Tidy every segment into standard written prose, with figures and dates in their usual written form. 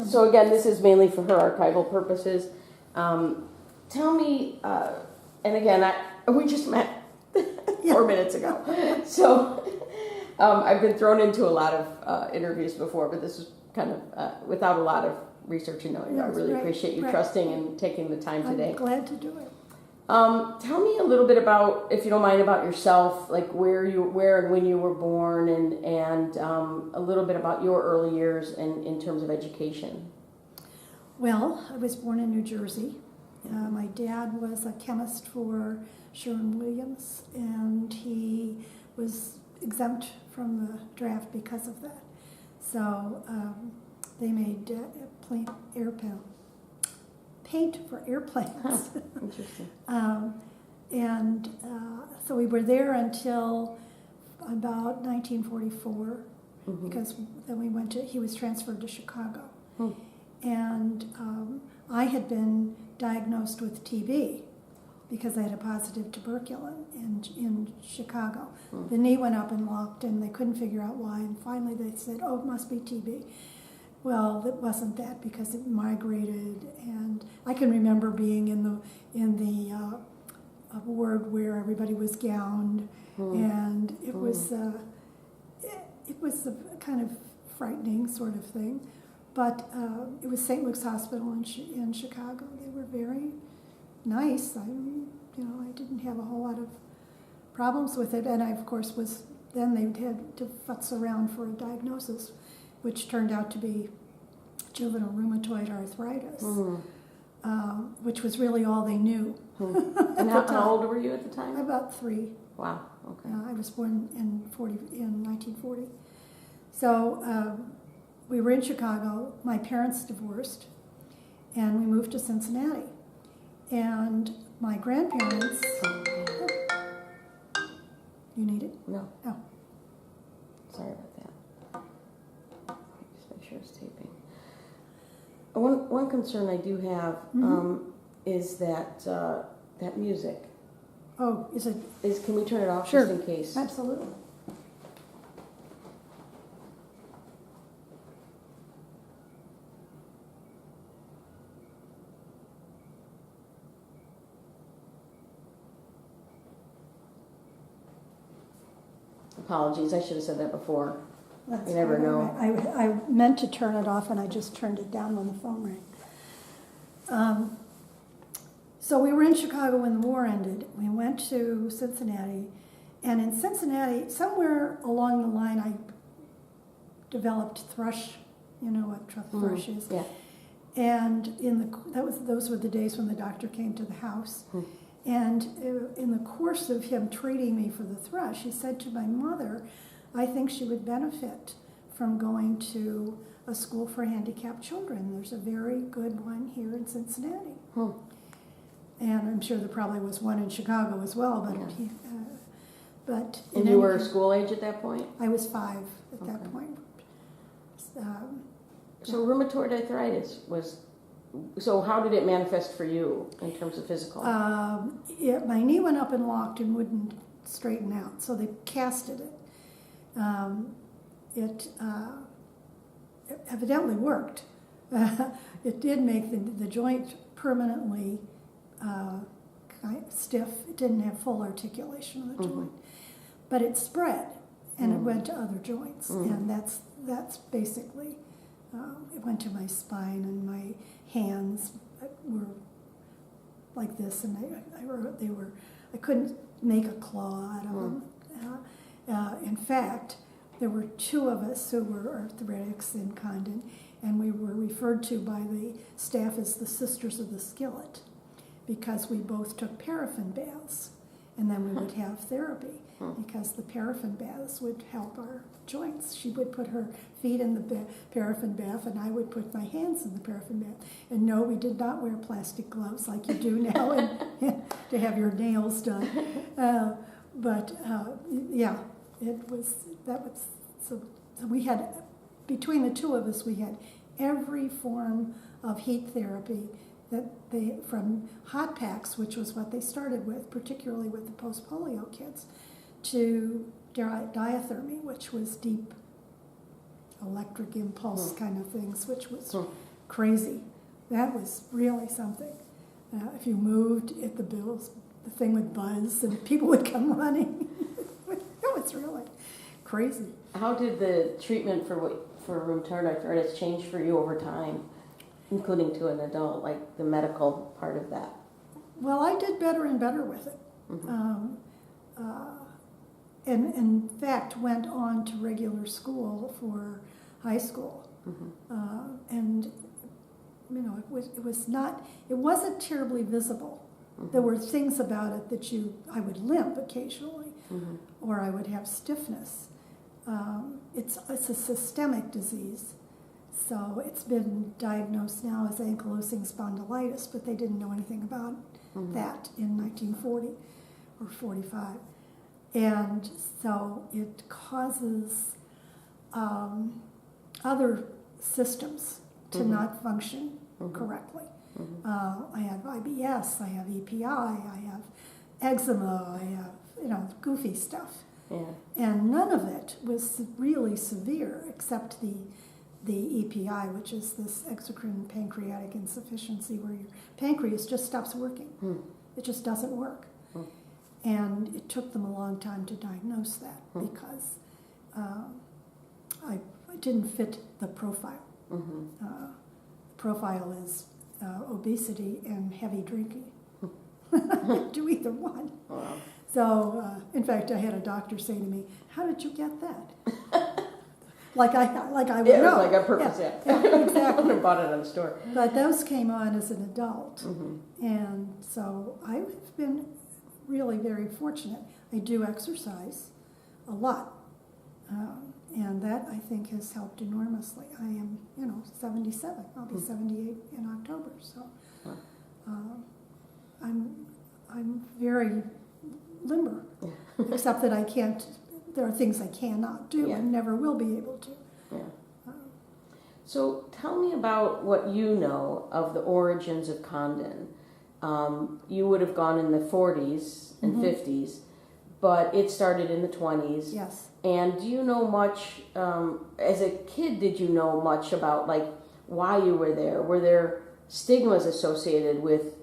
So again, this is mainly for her archival purposes. Tell me, and again, we just met 4 minutes ago, so I've been thrown into a lot of interviews before, but this is kind of without a lot of research and knowing. I really appreciate you trusting and taking the time today. I'm glad to do it. Tell me a little bit about, if you don't mind, about yourself, like where and when you were born, and a little bit about your early years in terms of education. Well, I was born in New Jersey. My dad was a chemist for Sherwin-Williams, and he was exempt from the draft because of that. So they made paint for airplanes. Interesting. So we were there until about 1944, because then he was transferred to Chicago. And I had been diagnosed with TB because I had a positive tuberculin in Chicago. The knee went up and locked, and they couldn't figure out why, and finally they said, oh, it must be TB. Well, it wasn't that, because it migrated, and I can remember being in the ward where everybody was gowned, and it was a kind of frightening sort of thing. But it was St. Luke's Hospital in Chicago. They were very nice. I didn't have a whole lot of problems with it, and I, of course, then they had to futz around for a diagnosis, which turned out to be juvenile rheumatoid arthritis, which was really all they knew. And how old were you at the time? About 3. Wow. Okay. I was born in 1940. So we were in Chicago. My parents divorced, and we moved to Cincinnati. And my grandparents. You need it? No. Oh. Sorry about that. Just make sure it's taping. One concern I do have is that music. Oh, is it? Can we turn it off Sure. just in case? Absolutely. Apologies, I should have said that before. That's You never know. I meant to turn it off, and I just turned it down when the phone rang. So we were in Chicago when the war ended. We went to Cincinnati, and in Cincinnati, somewhere along the line, I developed thrush. You know what thrush is? Yeah. And those were the days when the doctor came to the house. And in the course of him treating me for the thrush, he said to my mother, I think she would benefit from going to a school for handicapped children. There's a very good one here in Cincinnati. And I'm sure there probably was one in Chicago as well. But And you were school age at that point? I was 5 at that point. So rheumatoid arthritis was... So how did it manifest for you in terms of physical? My knee went up and locked and wouldn't straighten out, so they casted it. It evidently worked. It did make the joint permanently stiff. It didn't have full articulation of the joint, but it spread and it went to other joints, and that's basically. It went to my spine, and my hands were like this, and I couldn't make a claw out of them. In fact, there were 2 of us who were arthritics in Condon, and we were referred to by the staff as the Sisters of the Skillet, because we both took paraffin baths, and then we would have therapy, because the paraffin baths would help our joints. She would put her feet in the paraffin bath, and I would put my hands in the paraffin bath. And no, we did not wear plastic gloves like you do now to have your nails done. Yeah, so we had, between the 2 of us, we had every form of heat therapy from hot packs, which was what they started with, particularly with the post-polio kids, to diathermy, which was deep electric impulse kind of things, which was crazy. That was really something. If you moved, the thing would buzz and people would come running. It was really crazy. How did the treatment for rheumatoid arthritis change for you over time, including to an adult, like the medical part of that? Well, I did better and better with it. And in fact went on to regular school for high school. And it wasn't terribly visible. There were things about it that I would limp occasionally, or I would have stiffness. It's a systemic disease, so it's been diagnosed now as ankylosing spondylitis, but they didn't know anything about that in 1940 or 45. And so it causes other systems to not function correctly. I have IBS, I have EPI, I have eczema, I have, goofy stuff. Yeah. And none of it was really severe except the EPI, which is this exocrine pancreatic insufficiency where your pancreas just stops working. It just doesn't work. And it took them a long time to diagnose that because I didn't fit the profile. The profile is obesity and heavy drinking. Do either one. Wow. So, in fact, I had a doctor say to me, "How did you get that?" like I would know. It was like a purpose, yeah. Exactly. I would have bought it on the store. But those came on as an adult, and so I've been really very fortunate. I do exercise a lot, and that I think has helped enormously. I am, 77. I'll be 78 in October, so I'm very limber, except that I can't. There are things I cannot do and never will be able to. Yeah. So tell me about what you know of the origins of Condon. You would have gone in the 40s and 50s, but it started in the 20s. Yes. And do you know much, as a kid, did you know much about, why you were there? Were there stigmas associated with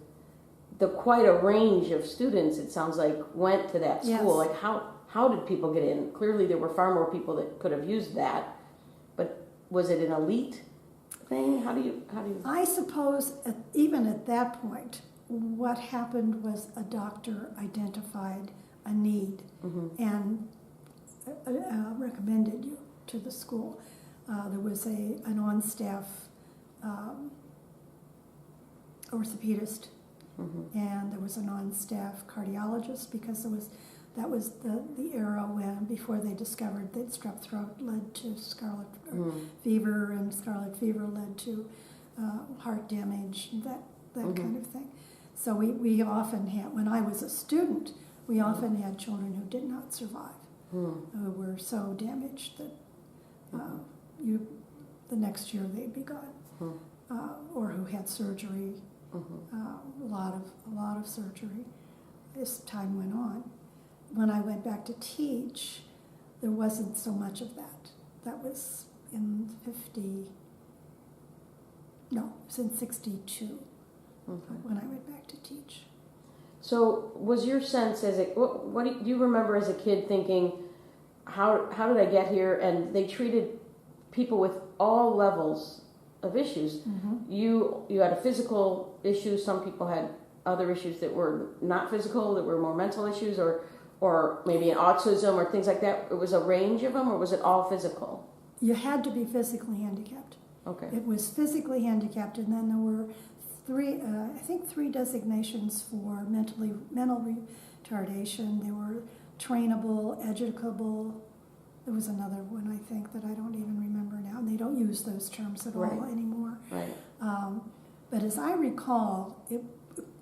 quite a range of students, it sounds like, went to that school? Yes. How did people get in? Clearly there were far more people that could have used that, but was it an elite thing? How do you? I suppose even at that point, what happened was a doctor identified a need and recommended you to the school. There was an on-staff orthopedist, and there was an on-staff cardiologist because that was the era when, before they discovered that strep throat led to scarlet fever, and scarlet fever led to heart damage, that kind of thing. So we often had, when I was a student, we often had children who did not survive, who were so damaged that the next year they'd be gone, or who had surgery, a lot of surgery as time went on. When I went back to teach, there wasn't so much of that. That was in 62 when I went back to teach. So was your sense what do you remember as a kid thinking, how did I get here? And they treated people with all levels of issues. You had a physical issue, some people had other issues that were not physical, that were more mental issues, or maybe an autism or things like that. It was a range of them, or was it all physical? You had to be physically handicapped. Okay. It was physically handicapped, and then there were three designations for mental retardation. They were trainable, educable. There was another one, I think, that I don't even remember now, and they don't use those terms at all anymore. Right. But as I recall,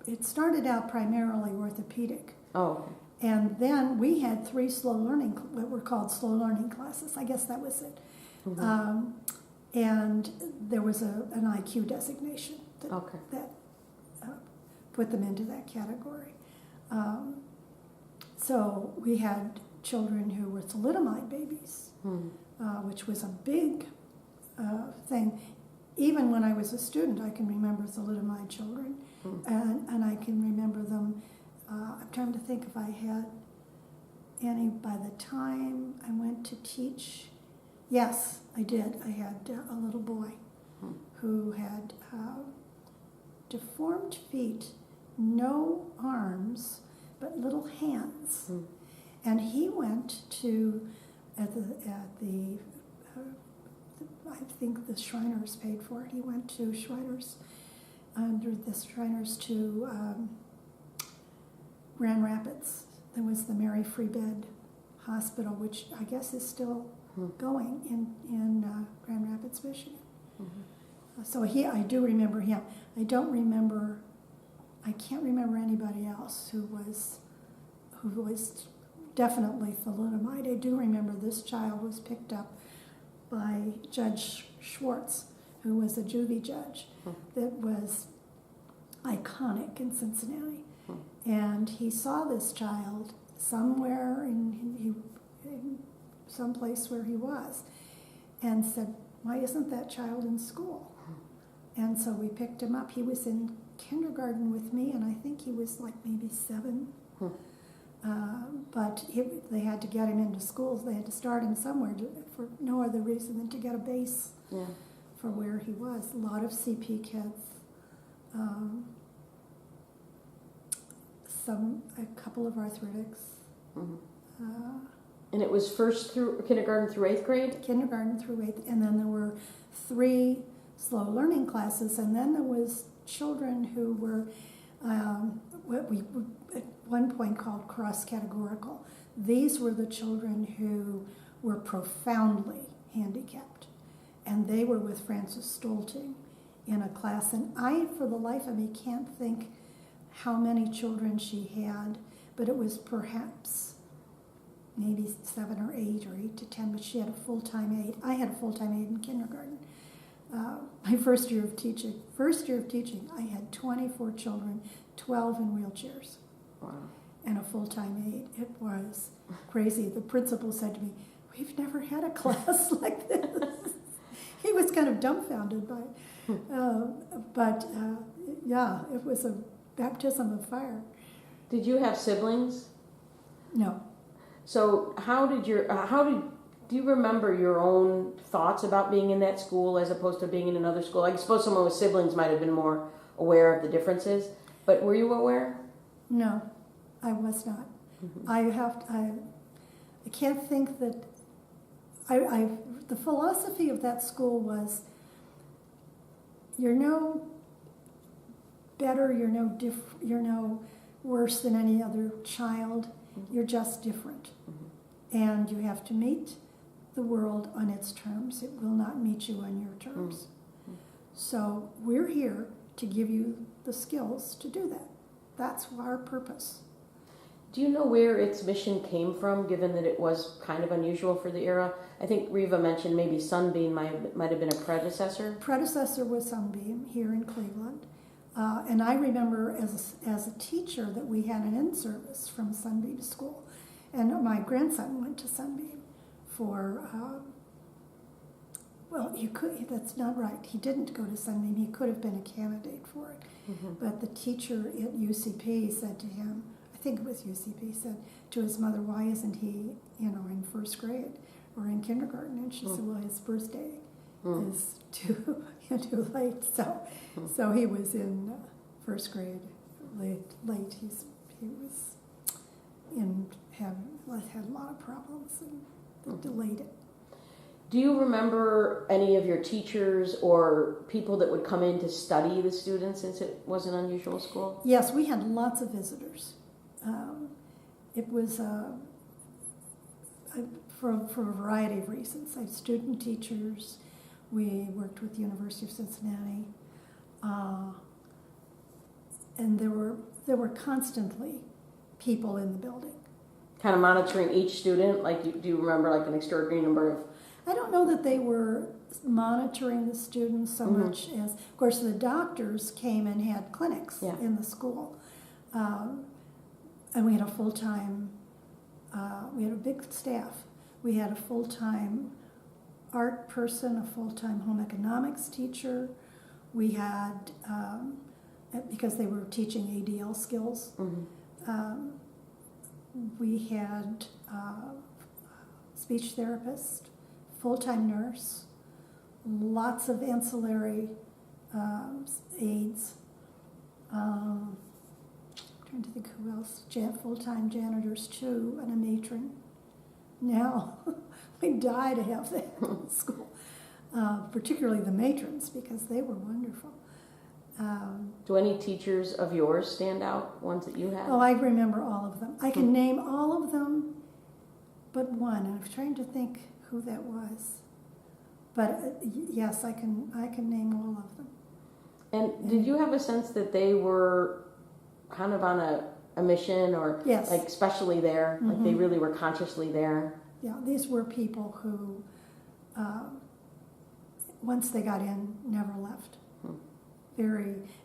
it started out primarily orthopedic. Oh. Okay. And then we had 3 what were called slow learning classes. I guess that was it. And there was an IQ designation that put them into that category. So we had children who were thalidomide babies, which was a big thing. Even when I was a student, I can remember thalidomide children, and I can remember them. I'm trying to think if I had any by the time I went to teach. Yes, I did. I had a little boy who had deformed feet, no arms, but little hands. And he went to, I think the Shriners paid for it. He went to Shriners, under the Shriners to Grand Rapids. There was the Mary Free Bed Hospital, which I guess is still going in Grand Rapids, Michigan. So I do remember him. I can't remember anybody else who was definitely thalidomide. I do remember this child was picked up by Judge Schwartz, who was a juvie judge that was iconic in Cincinnati. And he saw this child somewhere in some place where he was and said, "Why isn't that child in school?" And so we picked him up. He was in kindergarten with me, and I think he was like maybe 7. But they had to get him into schools. They had to start him somewhere for no other reason than to get a base for where he was. A lot of CP kids. A couple of arthritics. And it was first through kindergarten through 8th grade? Kindergarten through 8th, and then there were 3 slow learning classes, and then there was children who were what we at one point called cross-categorical. These were the children who were profoundly handicapped, and they were with Frances Stolting in a class, and I, for the life of me, can't think how many children she had, but it was perhaps maybe 7 or 8 or 8 to 10, but she had a full-time aide. I had a full-time aide in kindergarten. My first year of teaching, I had 24 children, 12 in wheelchairs. Wow. And a full-time aide. It was crazy. The principal said to me, "We've never had a class like this." He was kind of dumbfounded by it. Yeah, it was a baptism of fire. Did you have siblings? No. So do you remember your own thoughts about being in that school as opposed to being in another school? I suppose someone with siblings might have been more aware of the differences, but were you aware? No, I was not. I can't think that the philosophy of that school was, you're no better, you're no worse than any other child. You're just different. And you have to meet the world on its terms. It will not meet you on your terms. So we're here to give you the skills to do that. That's our purpose. Do you know where its mission came from, given that it was kind of unusual for the era? I think Riva mentioned maybe Sunbeam might have been a predecessor. Predecessor was Sunbeam here in Cleveland. And I remember as a teacher that we had an in-service from Sunbeam School. And my grandson went to Sunbeam for, that's not right. He didn't go to Sunbeam. He could have been a candidate for it. But the teacher at UCP said to him, I think it was UCP, said to his mother, "Why isn't he, in first grade or in kindergarten?" And she said, "Well, his birthday is too late." So he was in first grade late. He was had a lot of problems and delayed it. Do you remember any of your teachers or people that would come in to study the students, since it was an unusual school? Yes, we had lots of visitors. It was for a variety of reasons. I had student teachers. We worked with the University of Cincinnati, and there were constantly people in the building. Kind of monitoring each student? Do you remember an extraordinary number of... I don't know that they were monitoring the students so much as, of course, the doctors came and had clinics in the school. And we had a full-time, we had a big staff. We had a full-time art person, a full-time home economics teacher. We had, because they were teaching ADL skills, we had speech therapist, full-time nurse, lots of ancillary aides. Trying to think who else. Full-time janitors too, and a matron. Now, we die to have that in school, particularly the matrons, because they were wonderful. Do any teachers of yours stand out, ones that you had? Oh, I remember all of them. I can name all of them but one. I'm trying to think who that was. But yes, I can name all of them. And did you have a sense that they were kind of on a mission, or yes, like especially there, like they really were consciously there? Yeah, these were people who, once they got in, never left.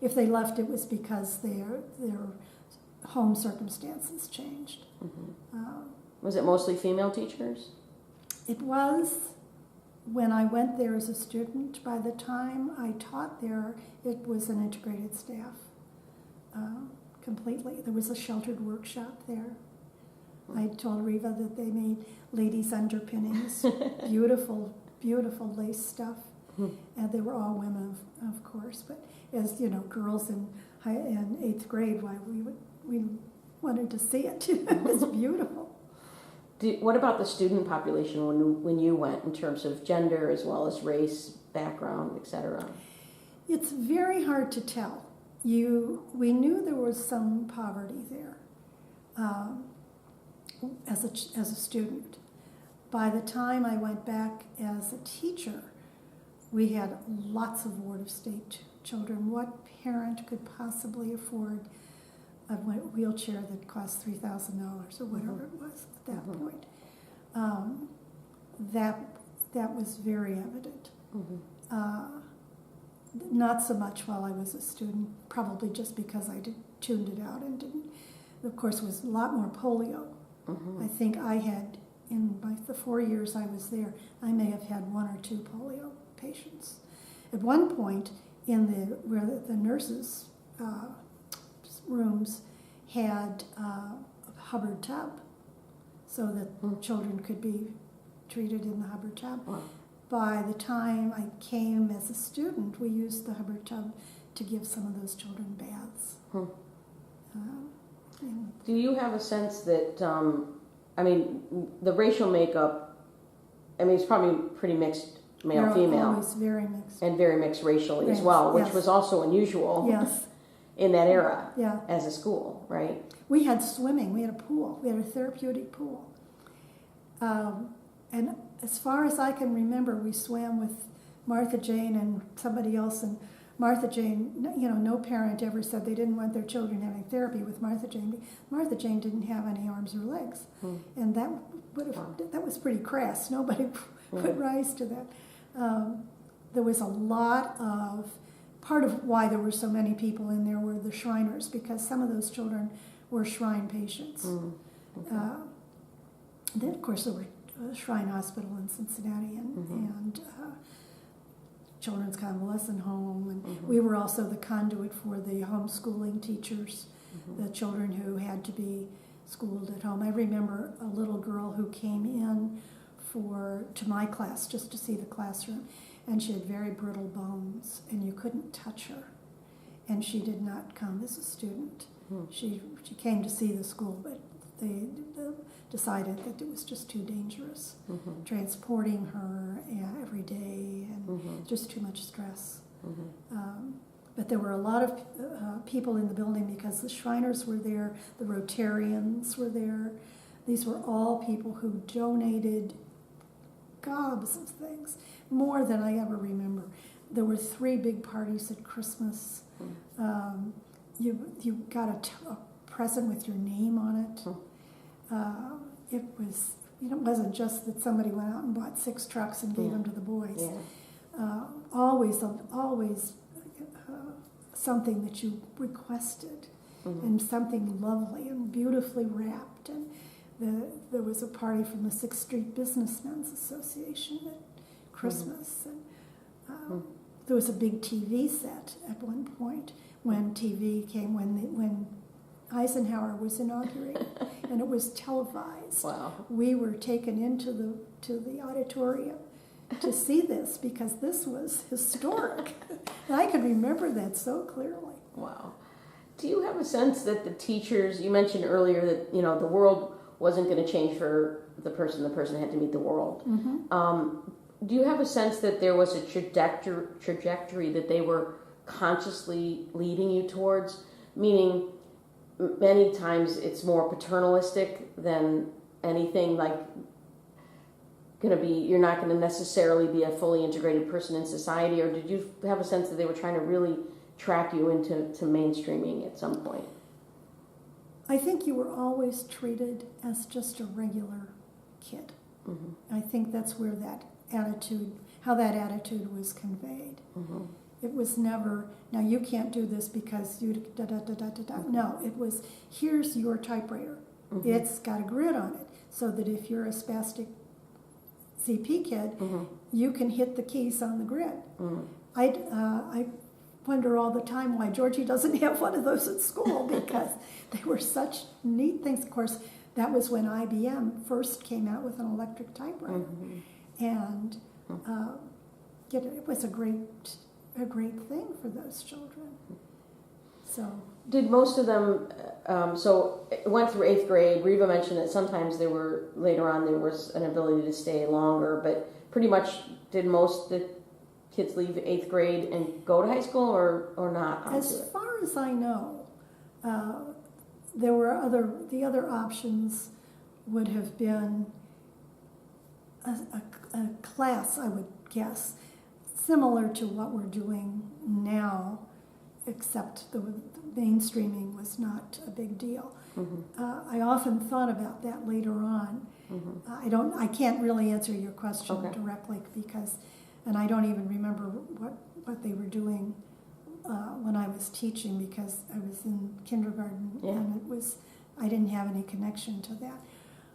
If they left, it was because their home circumstances changed. Was it mostly female teachers? It was. When I went there as a student, by the time I taught there, it was an integrated staff completely. There was a sheltered workshop there. I told Riva that they made ladies' underpinnings, beautiful, beautiful lace stuff. And they were all women, of course. But as you know, girls in 8th grade, why we wanted to see it. It was beautiful. What about the student population when you went, in terms of gender as well as race, background, etc.? It's very hard to tell. We knew there was some poverty there as a student. By the time I went back as a teacher, we had lots of Ward of State children. What parent could possibly afford a wheelchair that cost $3,000 or whatever it was at that point? That was very evident. Not so much while I was a student, probably just because I tuned it out and didn't. Of course, was a lot more polio. I think I had, in the 4 years I was there, I may have had 1 or 2 polio patients. At one point, where the nurses' rooms had a Hubbard tub, so that children could be treated in the Hubbard tub. Wow. By the time I came as a student, we used the Hubbard tub to give some of those children baths. Do you have a sense that, the racial makeup, it's probably pretty mixed male-female. Always very mixed. And very mixed racially as well, which was also unusual in that era as a school, right? We had swimming, we had a pool, we had a therapeutic pool. And as far as I can remember, we swam with Martha Jane and somebody else, and Martha Jane, no parent ever said they didn't want their children having therapy with Martha Jane. Martha Jane didn't have any arms or legs, and that was pretty crass. Nobody would rise to that. There was a lot of, part of why there were so many people in there were the Shriners, because some of those children were Shrine patients. Then, of course, there were Shrine Hospital in Cincinnati and Children's Convalescent Home, and we were also the conduit for the homeschooling teachers, the children who had to be schooled at home. I remember a little girl who came in to my class just to see the classroom, and she had very brittle bones, and you couldn't touch her, and she did not come as a student. She came to see the school, but they decided that it was just too dangerous, transporting her every day, and just too much stress. But there were a lot of people in the building because the Shriners were there, the Rotarians were there. These were all people who donated gobs of things, more than I ever remember. There were 3 big parties at Christmas. You got a present with your name on it. It was, it wasn't just that somebody went out and bought 6 trucks and gave them to the boys. Always something that you requested, and something lovely and beautifully wrapped. And there was a party from the 6th Street Businessmen's Association at Christmas. And there was a big TV set at one point when TV came, when Eisenhower was inaugurated, and it was televised. Wow. We were taken into the auditorium to see this because this was historic. And I can remember that so clearly. Wow. Do you have a sense that the teachers, you mentioned earlier that, you know, the world wasn't going to change for the person had to meet the world. Do you have a sense that there was a trajectory that they were consciously leading you towards? Meaning, many times it's more paternalistic than anything, like you're not going to necessarily be a fully integrated person in society, or did you have a sense that they were trying to really track you into mainstreaming at some point? I think you were always treated as just a regular kid. I think that's where how that attitude was conveyed. It was never, now you can't do this because you da-da-da-da-da-da. No, it was, here's your typewriter. It's got a grid on it, so that if you're a spastic CP kid, you can hit the keys on the grid. I wonder all the time why Georgie doesn't have one of those at school, because they were such neat things. Of course, that was when IBM first came out with an electric typewriter. And it was a great thing for those children. So did most of them, so it went through 8th grade. Riva mentioned that sometimes later on there was an ability to stay longer, but pretty much did most the kids leave 8th grade and go to high school or not? As far as I know, there were the other options would have been a class, I would guess, similar to what we're doing now, except the mainstreaming was not a big deal. I often thought about that later on. I can't really answer your question directly and I don't even remember what they were doing when I was teaching, because I was in kindergarten and I didn't have any connection to that.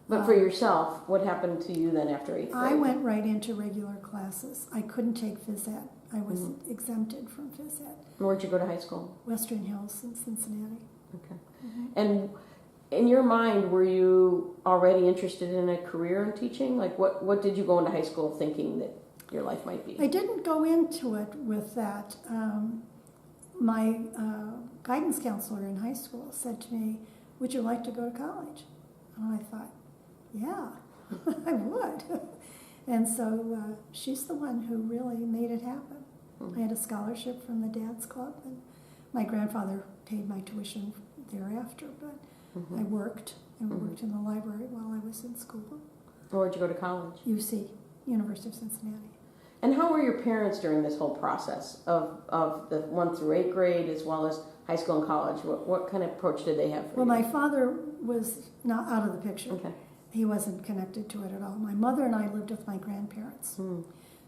But for yourself, what happened to you then after 8th grade? I went right into regular classes. I couldn't take phys ed. I was exempted from phys ed. Where'd you go to high school? Western Hills in Cincinnati. Okay. And in your mind, were you already interested in a career in teaching? Like, what did you go into high school thinking that your life might be? I didn't go into it with that. My guidance counselor in high school said to me, "Would you like to go to college?" And I thought, yeah, I would. And so she's the one who really made it happen. I had a scholarship from the Dad's Club, and my grandfather paid my tuition thereafter, but I worked in the library while I was in school. Where'd you go to college? UC, University of Cincinnati. And how were your parents during this whole process of the 1 through 8th grade as well as high school and college? What kind of approach did they have for you? Well, my father was not out of the picture. Okay. He wasn't connected to it at all. My mother and I lived with my grandparents.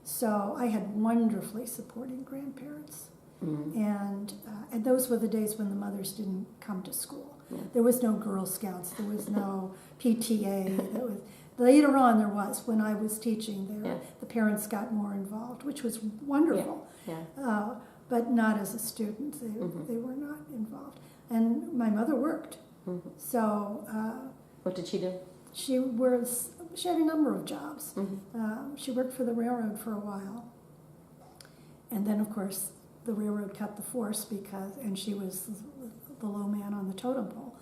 So I had wonderfully supporting grandparents. And those were the days when the mothers didn't come to school. There was no Girl Scouts. There was no PTA. Later on there was. When I was teaching, the parents got more involved, which was wonderful. But not as a student. They were not involved. And my mother worked. So what did she do? She had a number of jobs. She worked for the railroad for a while. And then, of course, the railroad cut the force and she was the low man on the totem pole.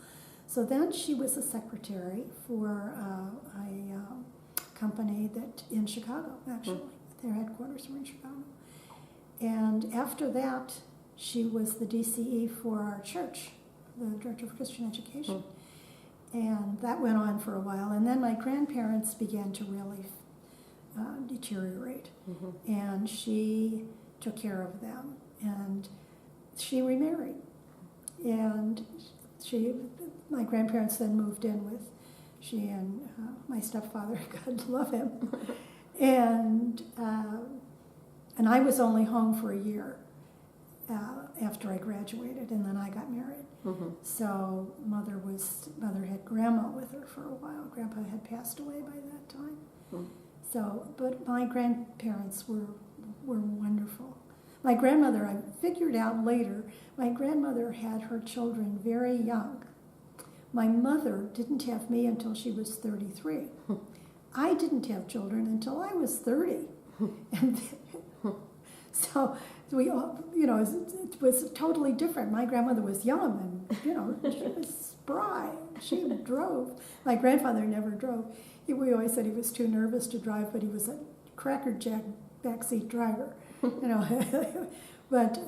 So then she was a secretary for a company in Chicago, actually. Their headquarters were in Chicago. And after that, she was the DCE for our church, the Director of Christian Education. And that went on for a while. And then my grandparents began to really deteriorate. And she took care of them. And she remarried. And my grandparents then moved in with she and my stepfather, God love him. And I was only home for a year after I graduated, and then I got married. So mother had grandma with her for a while. Grandpa had passed away by that time. So, but my grandparents were wonderful. My grandmother, I figured out later, my grandmother had her children very young. My mother didn't have me until she was 33. I didn't have children until I was 30. And so we all, it was totally different. My grandmother was young and, she was spry. She drove. My grandfather never drove. We always said he was too nervous to drive, but he was a crackerjack backseat driver, But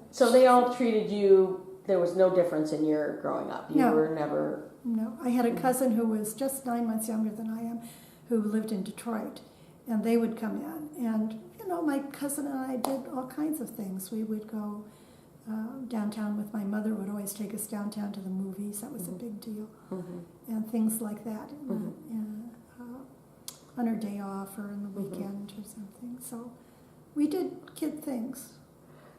so they all treated you. There was no difference in your growing up. You were never. No, I had a cousin who was just 9 months younger than I am, who lived in Detroit, and they would come in, and my cousin and I did all kinds of things. We would go downtown with my mother. Would always take us downtown to the movies. That was a big deal, and things like that. On her day off or in the weekend or something. So we did kid things.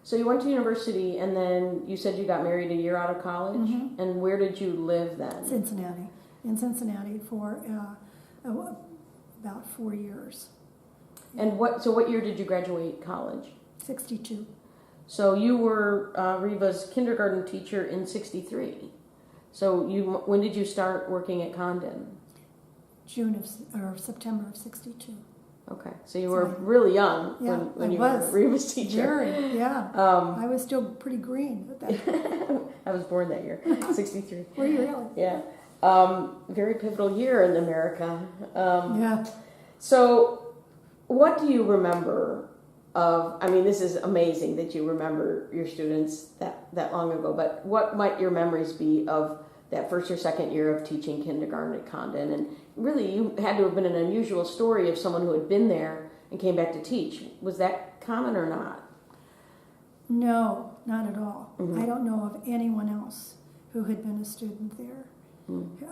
So you went to university, and then you said you got married a year out of college. And where did you live then? Cincinnati. In Cincinnati for about 4 years. And what year did you graduate college? 62. So you were Riva's kindergarten teacher in 63. So when did you start working at Condon? September of 62. Okay, so you were really young when you were Riva's teacher. Very, yeah. I was still pretty green at that time. I was born that year, 63. Were you really? Yeah. Very pivotal year in America. Yeah. So what do you remember of, this is amazing that you remember your students that long ago, but what might your memories be of that first or second year of teaching kindergarten at Condon? And really, you had to have been an unusual story of someone who had been there and came back to teach. Was that common or not? No, not at all. I don't know of anyone else who had been a student there.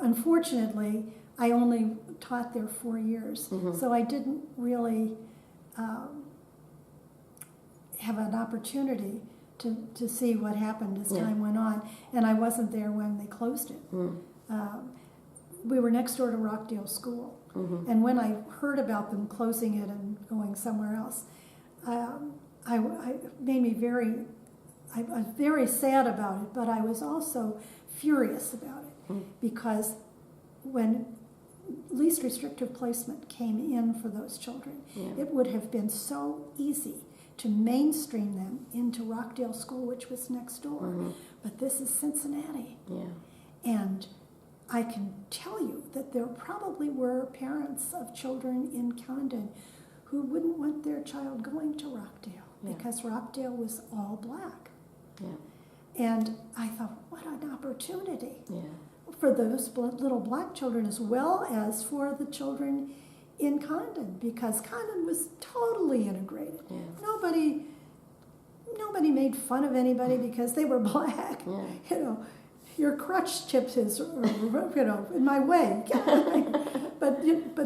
Unfortunately, I only taught there 4 years, so I didn't really have an opportunity to see what happened as time went on, and I wasn't there when they closed it. We were next door to Rockdale School, and when I heard about them closing it and going somewhere else, I made me I was very sad about it, but I was also furious about it, because when least restrictive placement came in for those children, it would have been so easy to mainstream them into Rockdale School, which was next door. But this is Cincinnati. And I can tell you that there probably were parents of children in Condon who wouldn't want their child going to Rockdale because Rockdale was all black. And I thought, what an opportunity for those little black children as well as for the children in Condon, because Condon was totally integrated. Nobody made fun of anybody because they were black. Your crutch tips is, in my way. but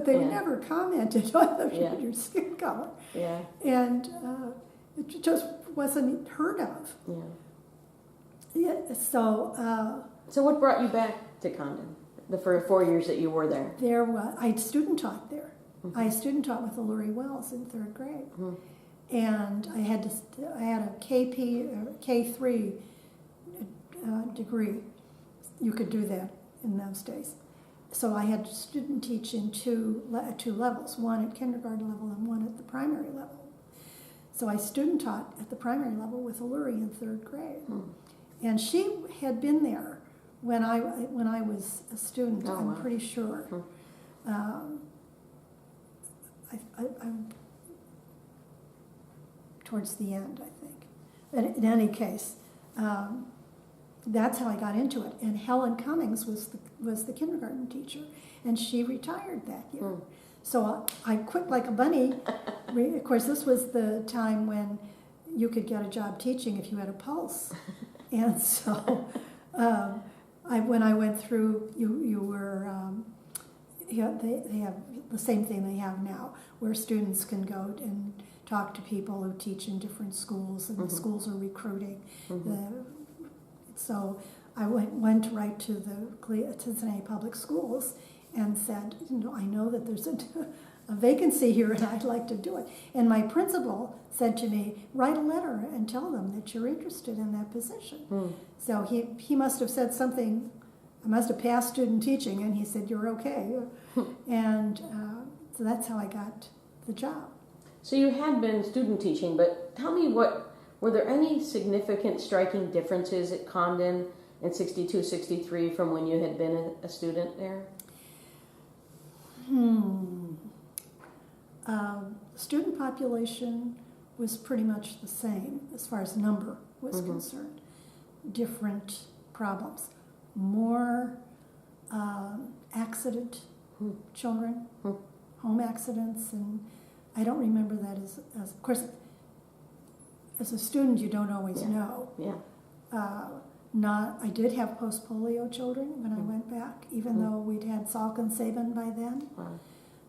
they never commented on your skin color. And it just wasn't heard of. So what brought you back to Condon the 4 years that you were there? I student taught there. I student taught with Lurie Wells in 3rd grade, and I had a K3 degree. You could do that in those days. So I had to student teach in two levels, one at kindergarten level and one at the primary level. So I student taught at the primary level with Lurie in 3rd grade, and she had been there when I was a student. I'm pretty sure. I'm towards the end, I think. But in any case, that's how I got into it. And Helen Cummings was the kindergarten teacher, and she retired that year. So I quit like a bunny. Of course, this was the time when you could get a job teaching if you had a pulse. And so when I went through, you were... they have the same thing they have now, where students can go and talk to people who teach in different schools, and the schools are recruiting. So I went right to the Cincinnati Public Schools and said, I know that there's a vacancy here and I'd like to do it. And my principal said to me, write a letter and tell them that you're interested in that position. So he must have said something, I must have passed student teaching, and he said, you're okay. And so that's how I got the job. So you had been student teaching, but tell me were there any significant striking differences at Condon in 62, 63 from when you had been a student there? Student population was pretty much the same as far as number was concerned. Different problems. More accident children, home accidents, and I don't remember that as of course, as a student you don't always know. I did have post-polio children when I went back, even though we'd had Salk and Sabin by then.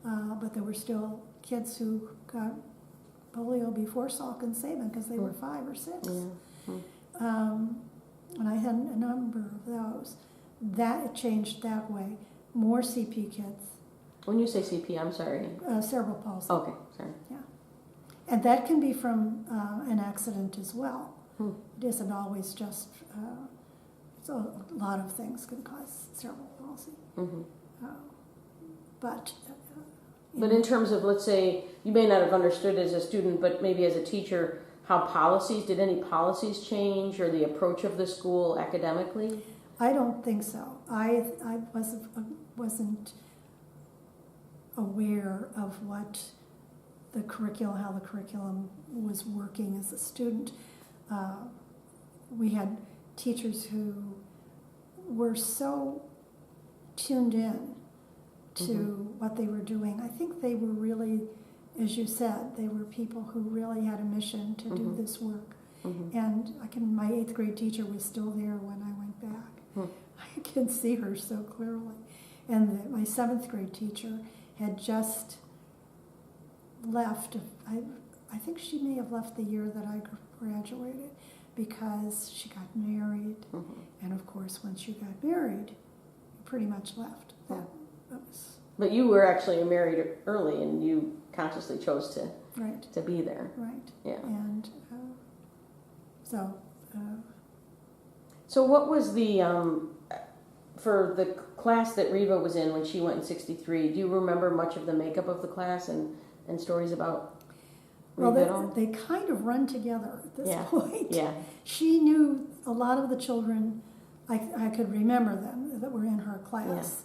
But there were still kids who got polio before Salk and Sabin because they were 5 or 6. And I had a number of those. That it changed that way. More CP kids. When you say CP, I'm sorry. Cerebral palsy. Okay, sorry. Yeah. And that can be from an accident as well. It isn't always just, so a lot of things can cause cerebral palsy. But in terms of, let's say, you may not have understood as a student, but maybe as a teacher, did any policies change or the approach of the school academically? I don't think so. I wasn't aware of how the curriculum was working as a student. We had teachers who were so tuned in to what they were doing. I think they were really, as you said, they were people who really had a mission to do this work. And my 8th grade teacher was still there when I went back. I can see her so clearly. And my 7th grade teacher had just left. I think she may have left the year that I graduated because she got married. And of course, once you got married, you pretty much left. That was. But you were actually married early, and you consciously chose to be there. Right. Yeah. And So what was the for the class that Riva was in when she went in 63? Do you remember much of the makeup of the class and stories about Riva at all? They kind of run together at this point. Yeah. She knew a lot of the children. I could remember them that were in her class.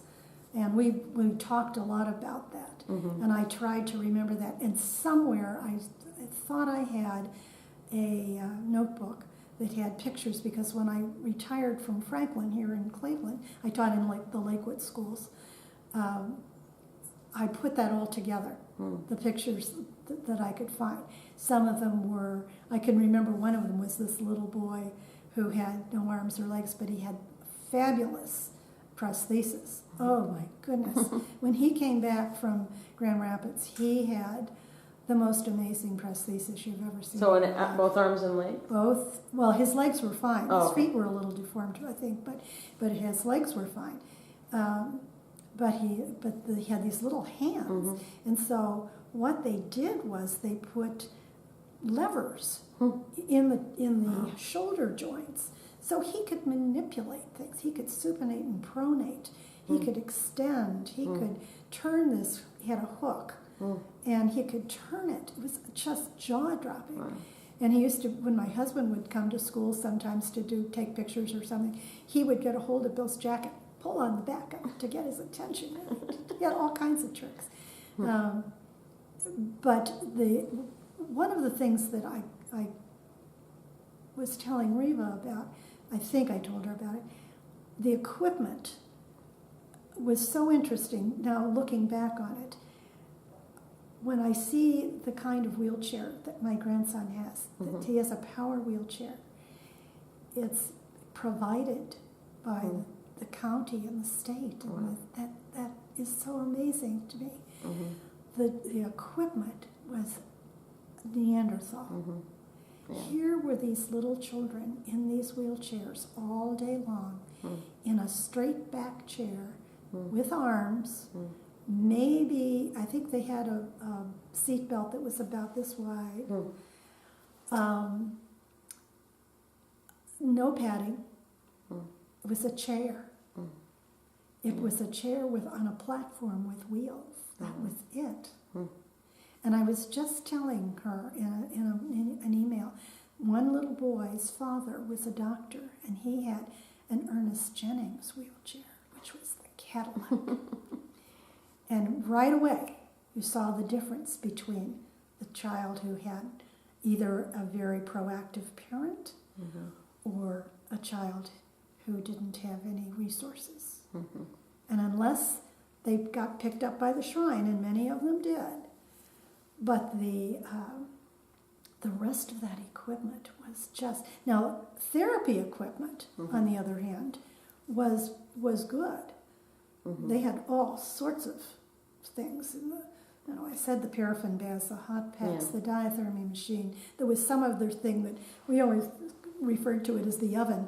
And we talked a lot about that. And I tried to remember that. And somewhere I thought I had a notebook that had pictures, because when I retired from Franklin here in Cleveland, I taught in the Lakewood schools. I put that all together, the pictures that I could find. Some of them were, I can remember one of them was this little boy who had no arms or legs, but he had fabulous prosthesis. Oh my goodness. When he came back from Grand Rapids, he had the most amazing prosthesis you've ever seen. So both arms and legs? Both. Well, his legs were fine. Oh, his feet were a little deformed, I think, but his legs were fine. But he had these little hands. And so what they did was they put levers in the shoulder joints, so he could manipulate things. He could supinate and pronate. He could extend. He could turn this. He had a hook, and he could turn it. It was just jaw-dropping. And he used to, when my husband would come to school sometimes to take pictures or something, he would get a hold of Bill's jacket, pull on the back to get his attention. He had all kinds of tricks. But one of the things that I was telling Riva about, I think I told her about it, the equipment was so interesting now looking back on it. When I see the kind of wheelchair that my grandson has, that he has a power wheelchair, it's provided by the county and the state, and that is so amazing to me. The equipment was Neanderthal. Here were these little children in these wheelchairs all day long, in a straight back chair, with arms, maybe, I think they had a seat belt that was about this wide. No padding. It was a chair. It was a chair on a platform with wheels. That was it. And I was just telling her in an email, one little boy's father was a doctor, and he had an Ernest Jennings wheelchair, which was the Cadillac. And right away, you saw the difference between the child who had either a very proactive parent or a child who didn't have any resources. And unless they got picked up by the shrine, and many of them did, but the rest of that equipment was just... Now, therapy equipment, on the other hand, was good. They had all sorts of things. I said the paraffin baths, the hot packs, the diathermy machine. There was some other thing that we always referred to it as the oven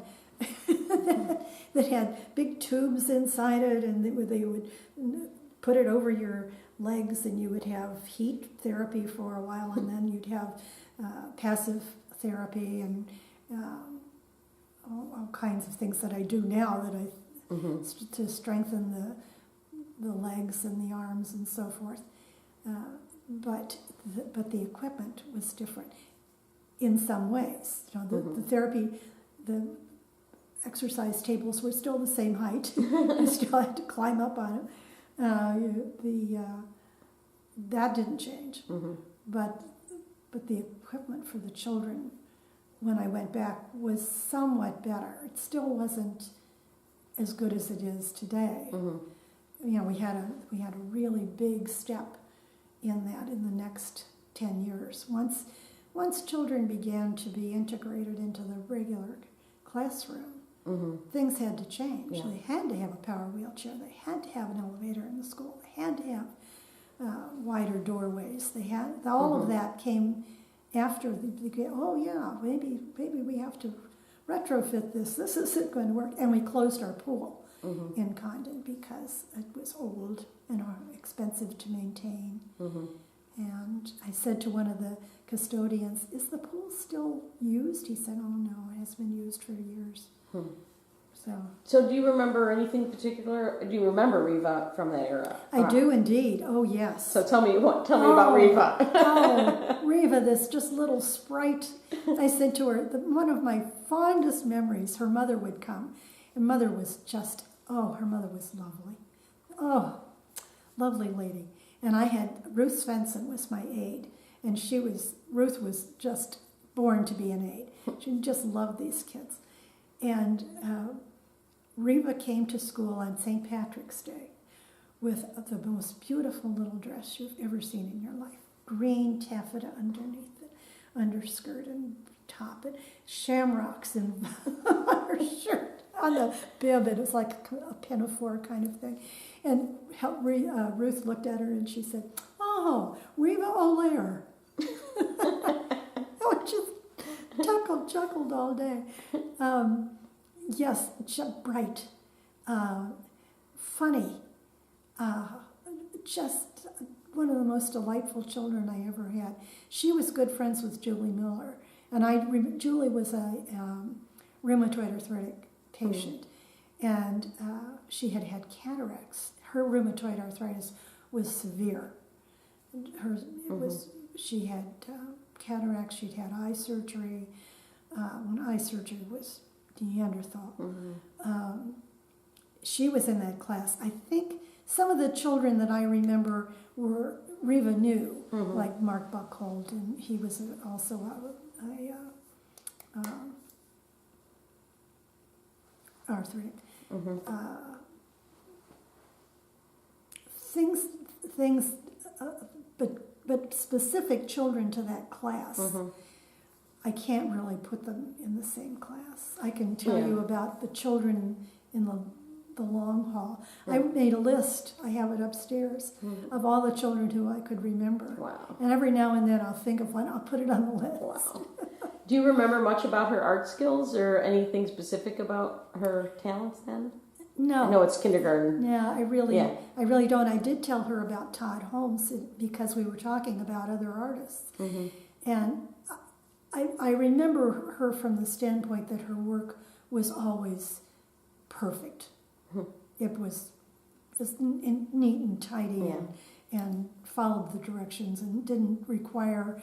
that had big tubes inside it, and they would put it over your legs, and you would have heat therapy for a while, and then you'd have passive therapy and all kinds of things that I do now that to strengthen the legs and the arms and so forth. But the equipment was different in some ways. The therapy, the exercise tables were still the same height. You still had to climb up on them. That didn't change. But the equipment for the children, when I went back, was somewhat better. It still wasn't as good as it is today. We had a really big step in that in the next 10 years. Once children began to be integrated into the regular classroom, things had to change. They had to have a power wheelchair. They had to have an elevator in the school. They had to have wider doorways. They had all of that came after maybe we have to retrofit this. This isn't going to work. And we closed our pool in Condon because it was old and expensive to maintain. And I said to one of the custodians, "Is the pool still used?" He said, "Oh no, it has been used for years." So do you remember anything particular? Do you remember Riva from that era? I do indeed. Oh yes. So tell me about Riva. Riva, this just little sprite. I said to her, one of my fondest memories, her mother would come. And mother was her mother was lovely. Oh, lovely lady. And I had, Ruth Svensson was my aide. And Ruth was just born to be an aide. She just loved these kids. And Riva came to school on St. Patrick's Day with the most beautiful little dress you've ever seen in your life. Green taffeta underneath the underskirt and top, and shamrocks on her shirt, on the bib. It was like a pinafore kind of thing. And Ruth looked at her and she said, "Oh, Riva Lehrer." I just chuckled all day. Yes, bright, funny, just one of the most delightful children I ever had. She was good friends with Julie Miller, and Julie was a rheumatoid arthritic patient, and she had cataracts. Her rheumatoid arthritis was severe. She had cataracts. She'd had eye surgery. When eye surgery was Neanderthal. She was in that class. I think some of the children that I remember were Riva knew, like Mark Buckhold, and he was also a arthritic. Things, but specific children to that class. I can't really put them in the same class. I can tell you about the children in the long hall. I made a list, I have it upstairs, of all the children who I could remember. Wow. And every now and then I'll think of one, I'll put it on the list. Wow. Do you remember much about her art skills or anything specific about her talents then? No. I know it's kindergarten. Yeah, I really don't. I did tell her about Todd Holmes because we were talking about other artists. Mm-hmm. And I remember her from the standpoint that her work was always perfect. Mm-hmm. It was just neat and tidy, Yeah. and followed the directions and didn't require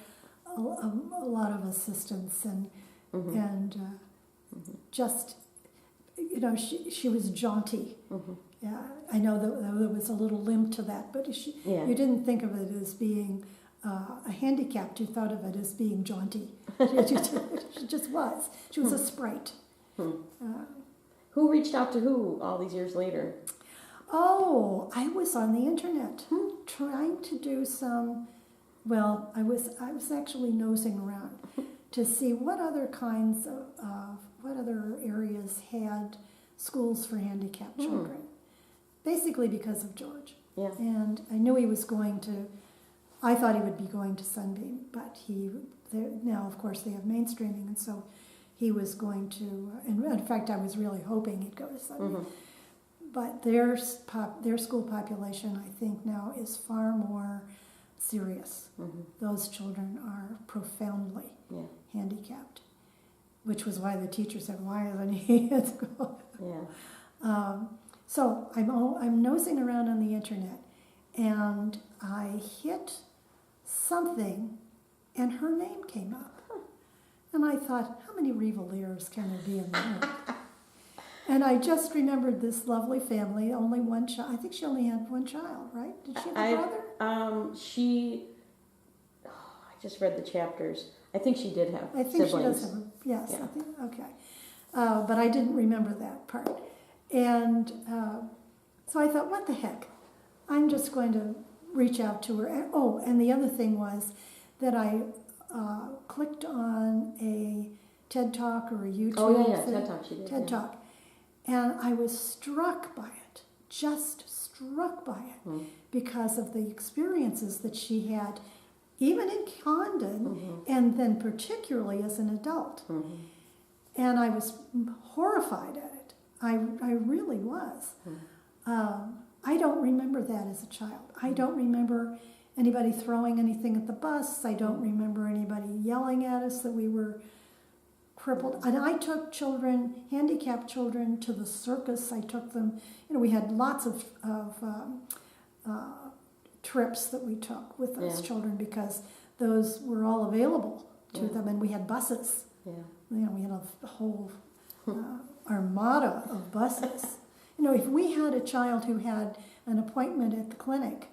a lot of assistance and Mm-hmm. and just, you know, she was jaunty. Mm-hmm. Yeah, I know that there was a little limp to that, but you didn't think of it as being a handicap. You thought of it as being jaunty. She just was. She was a sprite. Who reached out to who all these years later? Oh, I was on the internet trying to do some. Well, I was actually nosing around to see what other kinds of what other areas had schools for handicapped children. Basically because of George. Yeah. And I knew he was going to. I thought he would be going to Sunbeam, but now of course they have mainstreaming, and so he was going to. And in fact, I was really hoping he'd go to Sunbeam. Mm-hmm. But their school population, I think, now is far more serious. Mm-hmm. Those children are profoundly handicapped, which was why the teacher said, "Why isn't he at school?" Yeah. So I'm nosing around on the internet, and I hit something, and her name came up, and I thought, how many Riva Lehrers can there be in the world? And I just remembered this lovely family, only one child. I think she only had one child, right? Did she have a brother? I just read the chapters. I think she did have I think siblings. she does have yes, Yeah. I think, okay. But I didn't remember that part. And so I thought, what the heck? I'm just going to reach out to her. And the other thing was that I clicked on a TED Talk or a YouTube thing. TED Talk she did. TED Talk. And I was struck by it, just struck by it, because of the experiences that she had, even in Condon, and then particularly as an adult. And I was horrified at it. I really was. I don't remember that as a child. I don't remember anybody throwing anything at the bus. I don't remember anybody yelling at us that we were crippled. And I took children, handicapped children, to the circus. I took them, we had lots of trips that we took with those children because those were all available to them, and we had buses. Yeah. We had a whole armada of buses. If we had a child who had an appointment at the clinic,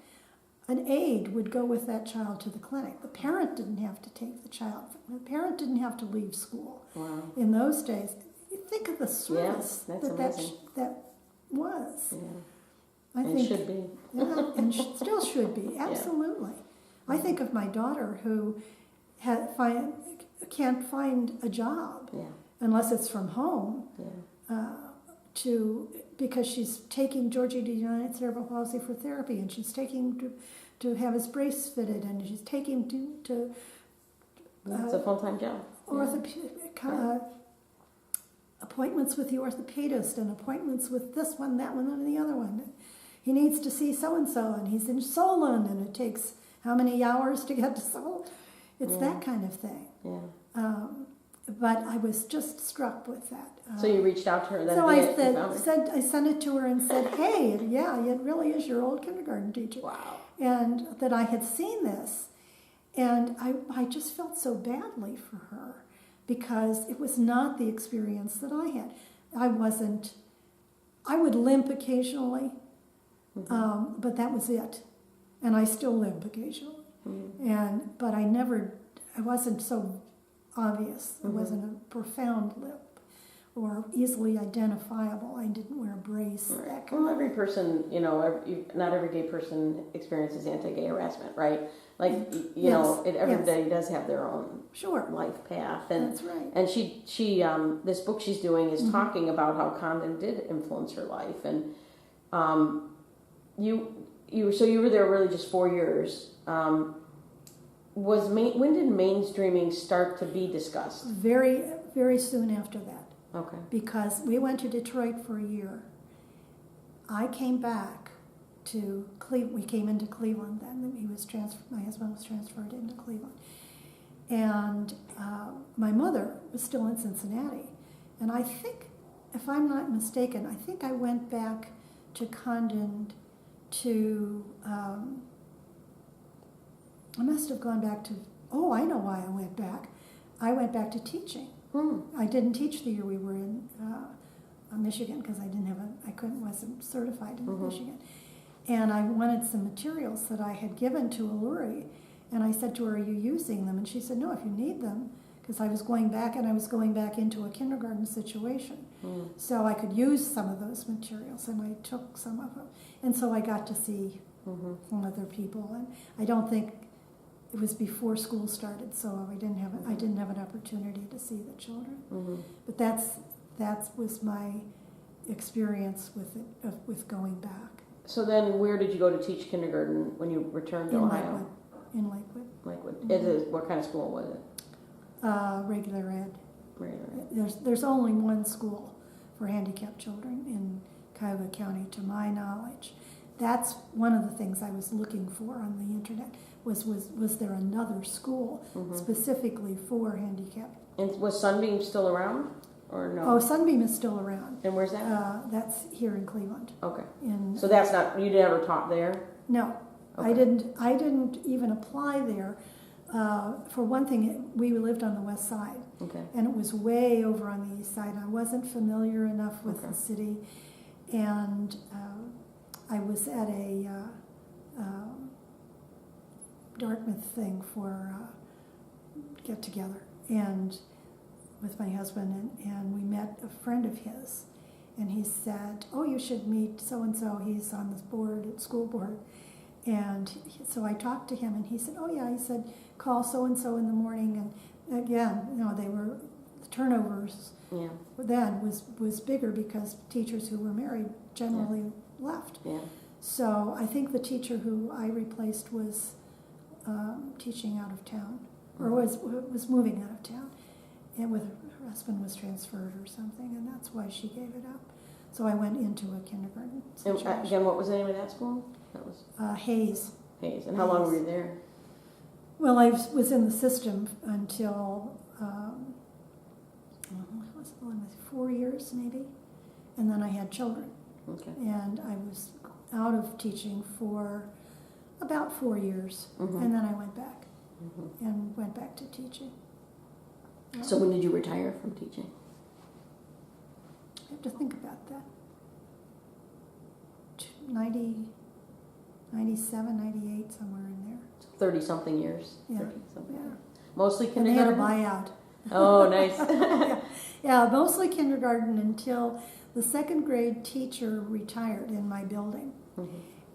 an aide would go with that child to the clinic. The parent didn't have to take the child. The parent didn't have to leave school. Wow. In those days, think of the service that's that was. Yeah. I think should be. Yeah, and still should be. Absolutely. Yeah. I think of my daughter who can't find a job unless it's from home. Because she's taking Georgie to United Cerebral Palsy for therapy, and she's taking to have his brace fitted, and she's taking to it's a full-time job. Appointments with the orthopedist, and appointments with this one, that one, and the other one. He needs to see so-and-so, and he's in Solon, and it takes how many hours to get to Solon? It's that kind of thing. Yeah. But I was just struck with that. So you reached out to her then? So I sent it to her and said, hey, it really is your old kindergarten teacher. Wow. And that I had seen this. And I just felt so badly for her because it was not the experience that I had. I would limp occasionally, but that was it. And I still limp occasionally. But I wasn't so obvious. It wasn't a profound limp or easily identifiable. I didn't wear a brace. Right. Well, every person, not every gay person experiences anti-gay harassment, right? Like, everybody does have their own life path. And, that's right. And she this book she's doing is talking about how Condon did influence her life. And you were there really just 4 years. When did mainstreaming start to be discussed? Very, very soon after that. Okay. Because we went to Detroit for a year, I came back to Cleveland. We came into Cleveland then. He was my husband was transferred into Cleveland. And my mother was still in Cincinnati. And I think, if I'm not mistaken, I think I went back to Condon to, I must have gone back to, I know why I went back. I went back to teaching. I didn't teach the year we were in Michigan because wasn't certified in Michigan. And I wanted some materials that I had given to Alluri. And I said to her, are you using them? And she said, no, if you need them. Because I was going back, and I was going back into a kindergarten situation. So I could use some of those materials, and I took some of them. And so I got to see some other people. And I don't think it was before school started, so I didn't have an opportunity to see the children. But that was my experience with going back. So then, where did you go to teach kindergarten when you returned to Ohio? In Lakewood. Lakewood. What kind of school was it? Regular ed. Regular ed. There's only one school for handicapped children in Cuyahoga County, to my knowledge. That's one of the things I was looking for on the internet. Was there another school specifically for handicapped? And was Sunbeam still around, or no? Oh, Sunbeam is still around. And where's that? That's here in Cleveland. Okay. So that's not, you never taught there? No, okay. I didn't even apply there. For one thing, we lived on the west side, and it was way over on the east side. I wasn't familiar enough with the city, and I was at a Dartmouth thing for get together, and with my husband, and we met a friend of his, and he said, "Oh, you should meet so and so. He's on this board at school board." And so I talked to him, and he said, "Oh yeah," he said, "call so and so in the morning." And again, the turnovers then was bigger because teachers who were married generally left. Yeah. So I think the teacher who I replaced was teaching out of town, or was moving out of town, and her husband was transferred or something, and that's why she gave it up. So I went into a kindergarten situation. And again, what was the name of that school? That was Hayes. Hayes. And how long were you there? Well, I was in the system until 4 years maybe, and then I had children. Okay. And I was out of teaching for about 4 years, and then I went back and went back to teaching. So when did you retire from teaching? I have to think about that. 97, 98, somewhere in there. 30-something years. Yeah. 30-something years. Mostly kindergarten? And they had a buyout. Oh, nice. Yeah, mostly kindergarten until the second grade teacher retired in my building.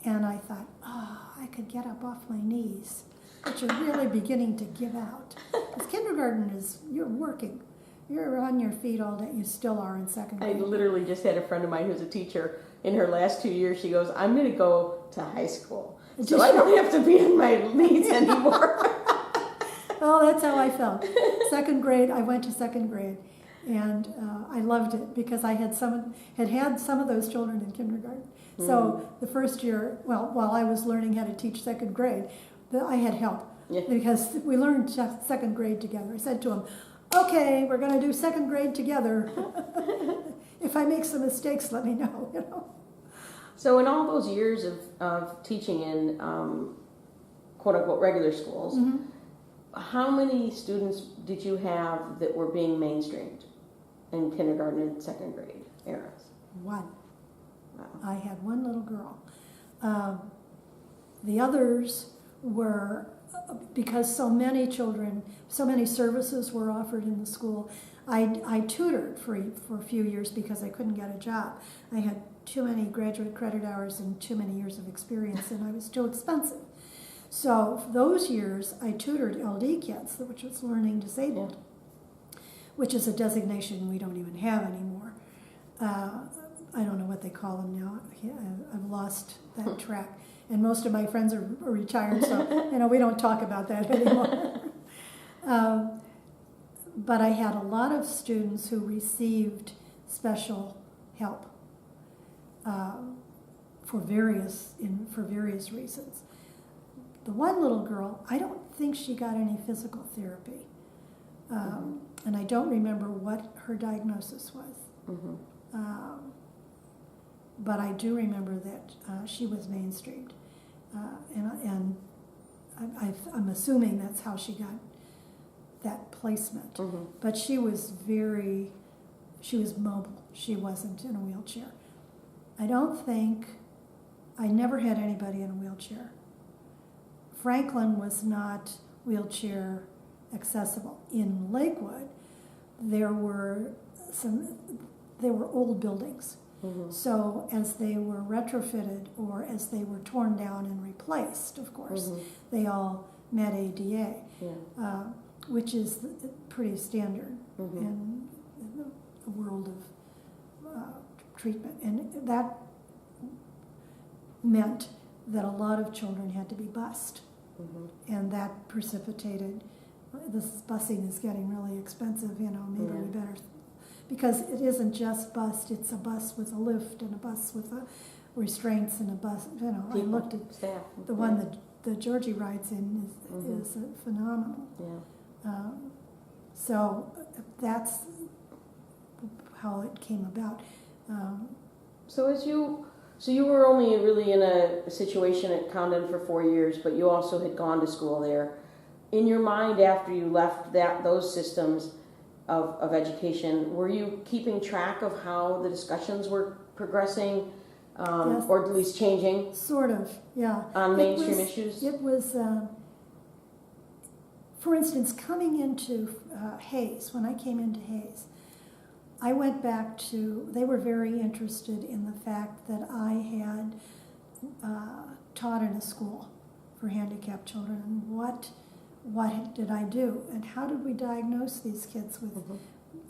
And I thought, I could get up off my knees, which are really beginning to give out. Because kindergarten you're working. You're on your feet all day. You still are in second grade. I literally just had a friend of mine who's a teacher. In her last 2 years, she goes, I'm going to go to high school. So I don't have to be on my knees anymore. Well, that's how I felt. Second grade, I went to second grade. And I loved it because I had had some of those children in kindergarten. So the first year, while I was learning how to teach second grade, I had help because we learned second grade together. I said to them, "Okay, we're going to do second grade together. If I make some mistakes, let me know." So in all those years of teaching in quote unquote regular schools, how many students did you have that were being mainstreamed in kindergarten and second grade eras? One. Wow. I had one little girl. The others were, because so many services were offered in the school, I tutored for a few years because I couldn't get a job. I had too many graduate credit hours and too many years of experience, and I was too expensive. So for those years, I tutored LD kids, which was learning disabled, which is a designation we don't even have anymore. I don't know what they call them now. I've lost that track. And most of my friends are retired, so we don't talk about that anymore. But I had a lot of students who received special help. for various reasons. The one little girl, I don't think she got any physical therapy, and I don't remember what her diagnosis was. But I do remember that she was mainstreamed, and I'm assuming that's how she got that placement. But she was mobile. She wasn't in a wheelchair. I never had anybody in a wheelchair. Franklin was not wheelchair accessible. In Lakewood, there were old buildings. So as they were retrofitted or as they were torn down and replaced, of course, they all met ADA, which is pretty standard in the world of treatment. And that meant that a lot of children had to be bused. And that precipitated, this busing is getting really expensive, maybe we better, because it isn't just bus, it's a bus with a lift and a bus with restraints and a bus, People, I looked at staff. the one that Georgie rides in is phenomenal. So that's how it came about. So you were only really in a situation at Condon for 4 years, but you also had gone to school there. In your mind, after you left those systems of education, were you keeping track of how the discussions were progressing, Yes. or at least changing? Sort of, yeah. On mainstream issues? It was, for instance, coming into Hayes, when I came into Hayes, I went back to, they were very interested in the fact that I had taught in a school for handicapped children, and what did I do, and how did we diagnose these kids with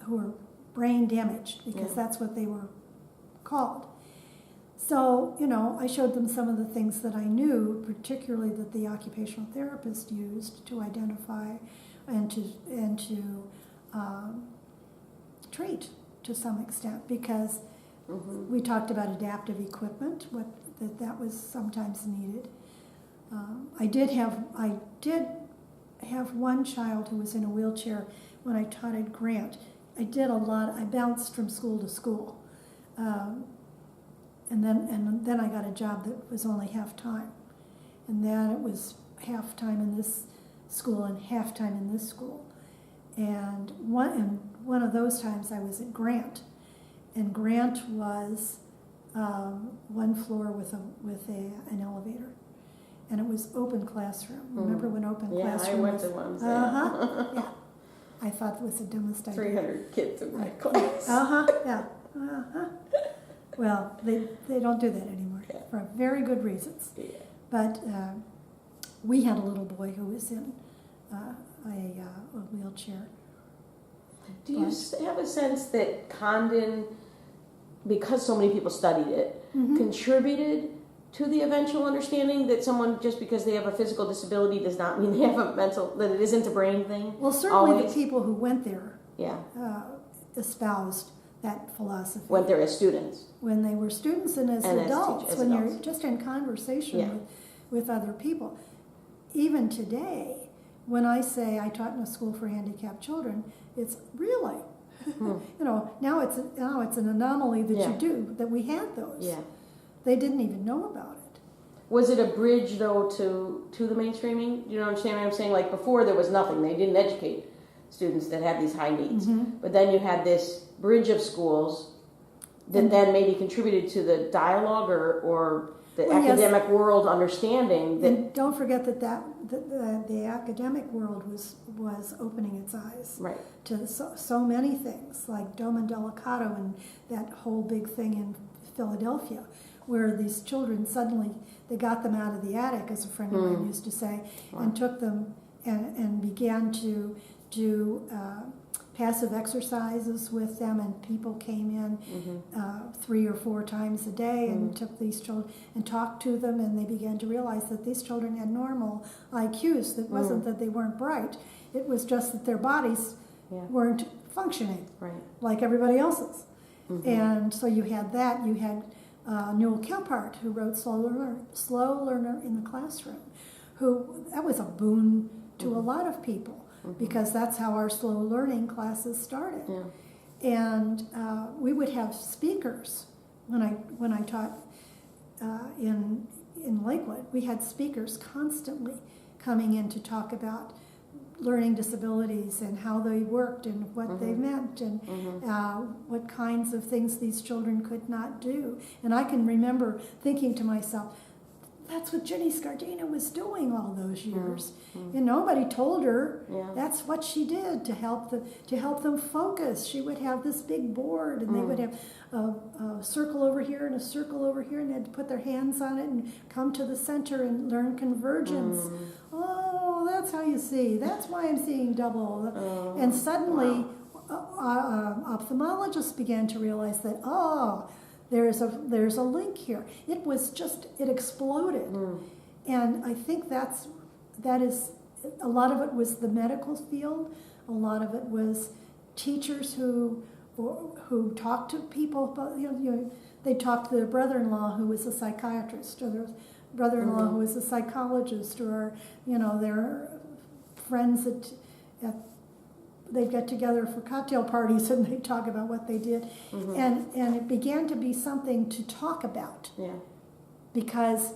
who were brain damaged, because that's what they were called. So, I showed them some of the things that I knew, particularly that the occupational therapist used to identify and to treat to some extent, because we talked about adaptive equipment, that was sometimes needed. I did have one child who was in a wheelchair when I taught at Grant. I bounced from school to school. And then I got a job that was only half-time. And then it was half-time in this school and half-time in this school. And one of those times I was at Grant. And Grant was one floor with an elevator. And it was open classroom. Remember when open classroom was? Yeah, I went to ones. Yeah. I thought it was the dumbest idea. 300 kids in my class. Yeah. Well, they don't do that anymore for very good reasons. Yeah. But we had a little boy who was in a wheelchair. Do you have a sense that Condon, because so many people studied it, contributed to the eventual understanding that someone, just because they have a physical disability, does not mean they have a mental, that it isn't a brain thing? Well, certainly the people who went there espoused that philosophy. Went there as students. When they were students and as adults, when you're just in conversation with other people. Even today, when I say I taught in a school for handicapped children, it's really, now it's an anomaly that we had those. Yeah. They didn't even know about it. Was it a bridge, though, to the mainstreaming? You know what I'm saying? Like, before there was nothing. They didn't educate students that had these high needs. But then you had this bridge of schools that then maybe contributed to the dialogue or the academic world understanding. That, and don't forget that the academic world was opening its eyes to so many things, like Doma Delicato and that whole big thing in Philadelphia, where these children suddenly, they got them out of the attic, as a friend of mine used to say, and took them and began to do passive exercises with them, and people came in 3 or 4 times a day and took these children and talked to them, and they began to realize that these children had normal IQs. That wasn't that they weren't bright, it was just that their bodies weren't functioning like everybody else's. And so you had that, you had Newell Kelpart, who wrote Slow Learner in the Classroom, that was a boon to a lot of people, because that's how our slow learning classes started. Yeah. And we would have speakers when I taught in Lakewood. We had speakers constantly coming in to talk about learning disabilities and how they worked and what they meant and what kinds of things these children could not do. And I can remember thinking to myself, that's what Jenny Scardina was doing all those years. And nobody told her that's what she did to help them focus. She would have this big board, and they would have a circle over here and a circle over here, and they had to put their hands on it and come to the center and learn convergence. Oh, that's how you see. That's why I'm seeing double. And suddenly, ophthalmologists began to realize that, there's a link here. It exploded. And I think that is, a lot of it was the medical field. A lot of it was teachers who talked to people about, they talked to their brother-in-law who was a psychiatrist, or their brother-in-law who was a psychologist, or, their friends at they'd get together for cocktail parties and they'd talk about what they did. And it began to be something to talk about. Because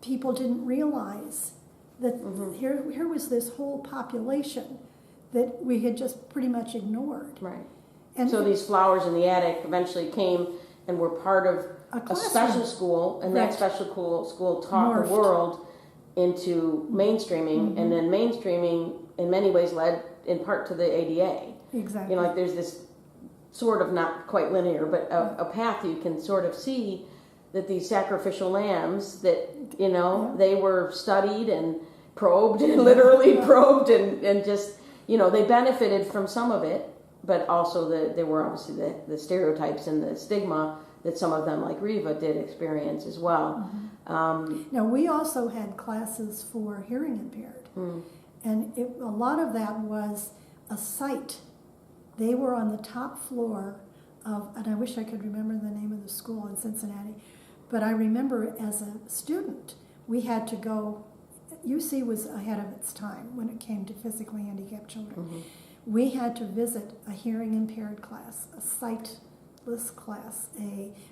people didn't realize that here was this whole population that we had just pretty much ignored. Right. And so these flowers in the attic eventually came and were part of a special school, and that special school taught the world into mainstreaming, and then mainstreaming in many ways led in part to the ADA. Exactly. Like there's this sort of, not quite linear, but a path you can sort of see that these sacrificial lambs that, they were studied and probed, and literally probed, and just, they benefited from some of it, but also there were obviously the stereotypes and the stigma that some of them, like Riva, did experience as well. Now, we also had classes for hearing impaired. And a lot of that was a site. They were on the top floor of, and I wish I could remember the name of the school in Cincinnati, but I remember as a student, we had to go, UC was ahead of its time when it came to physically handicapped children. We had to visit a hearing impaired class, a sightless class.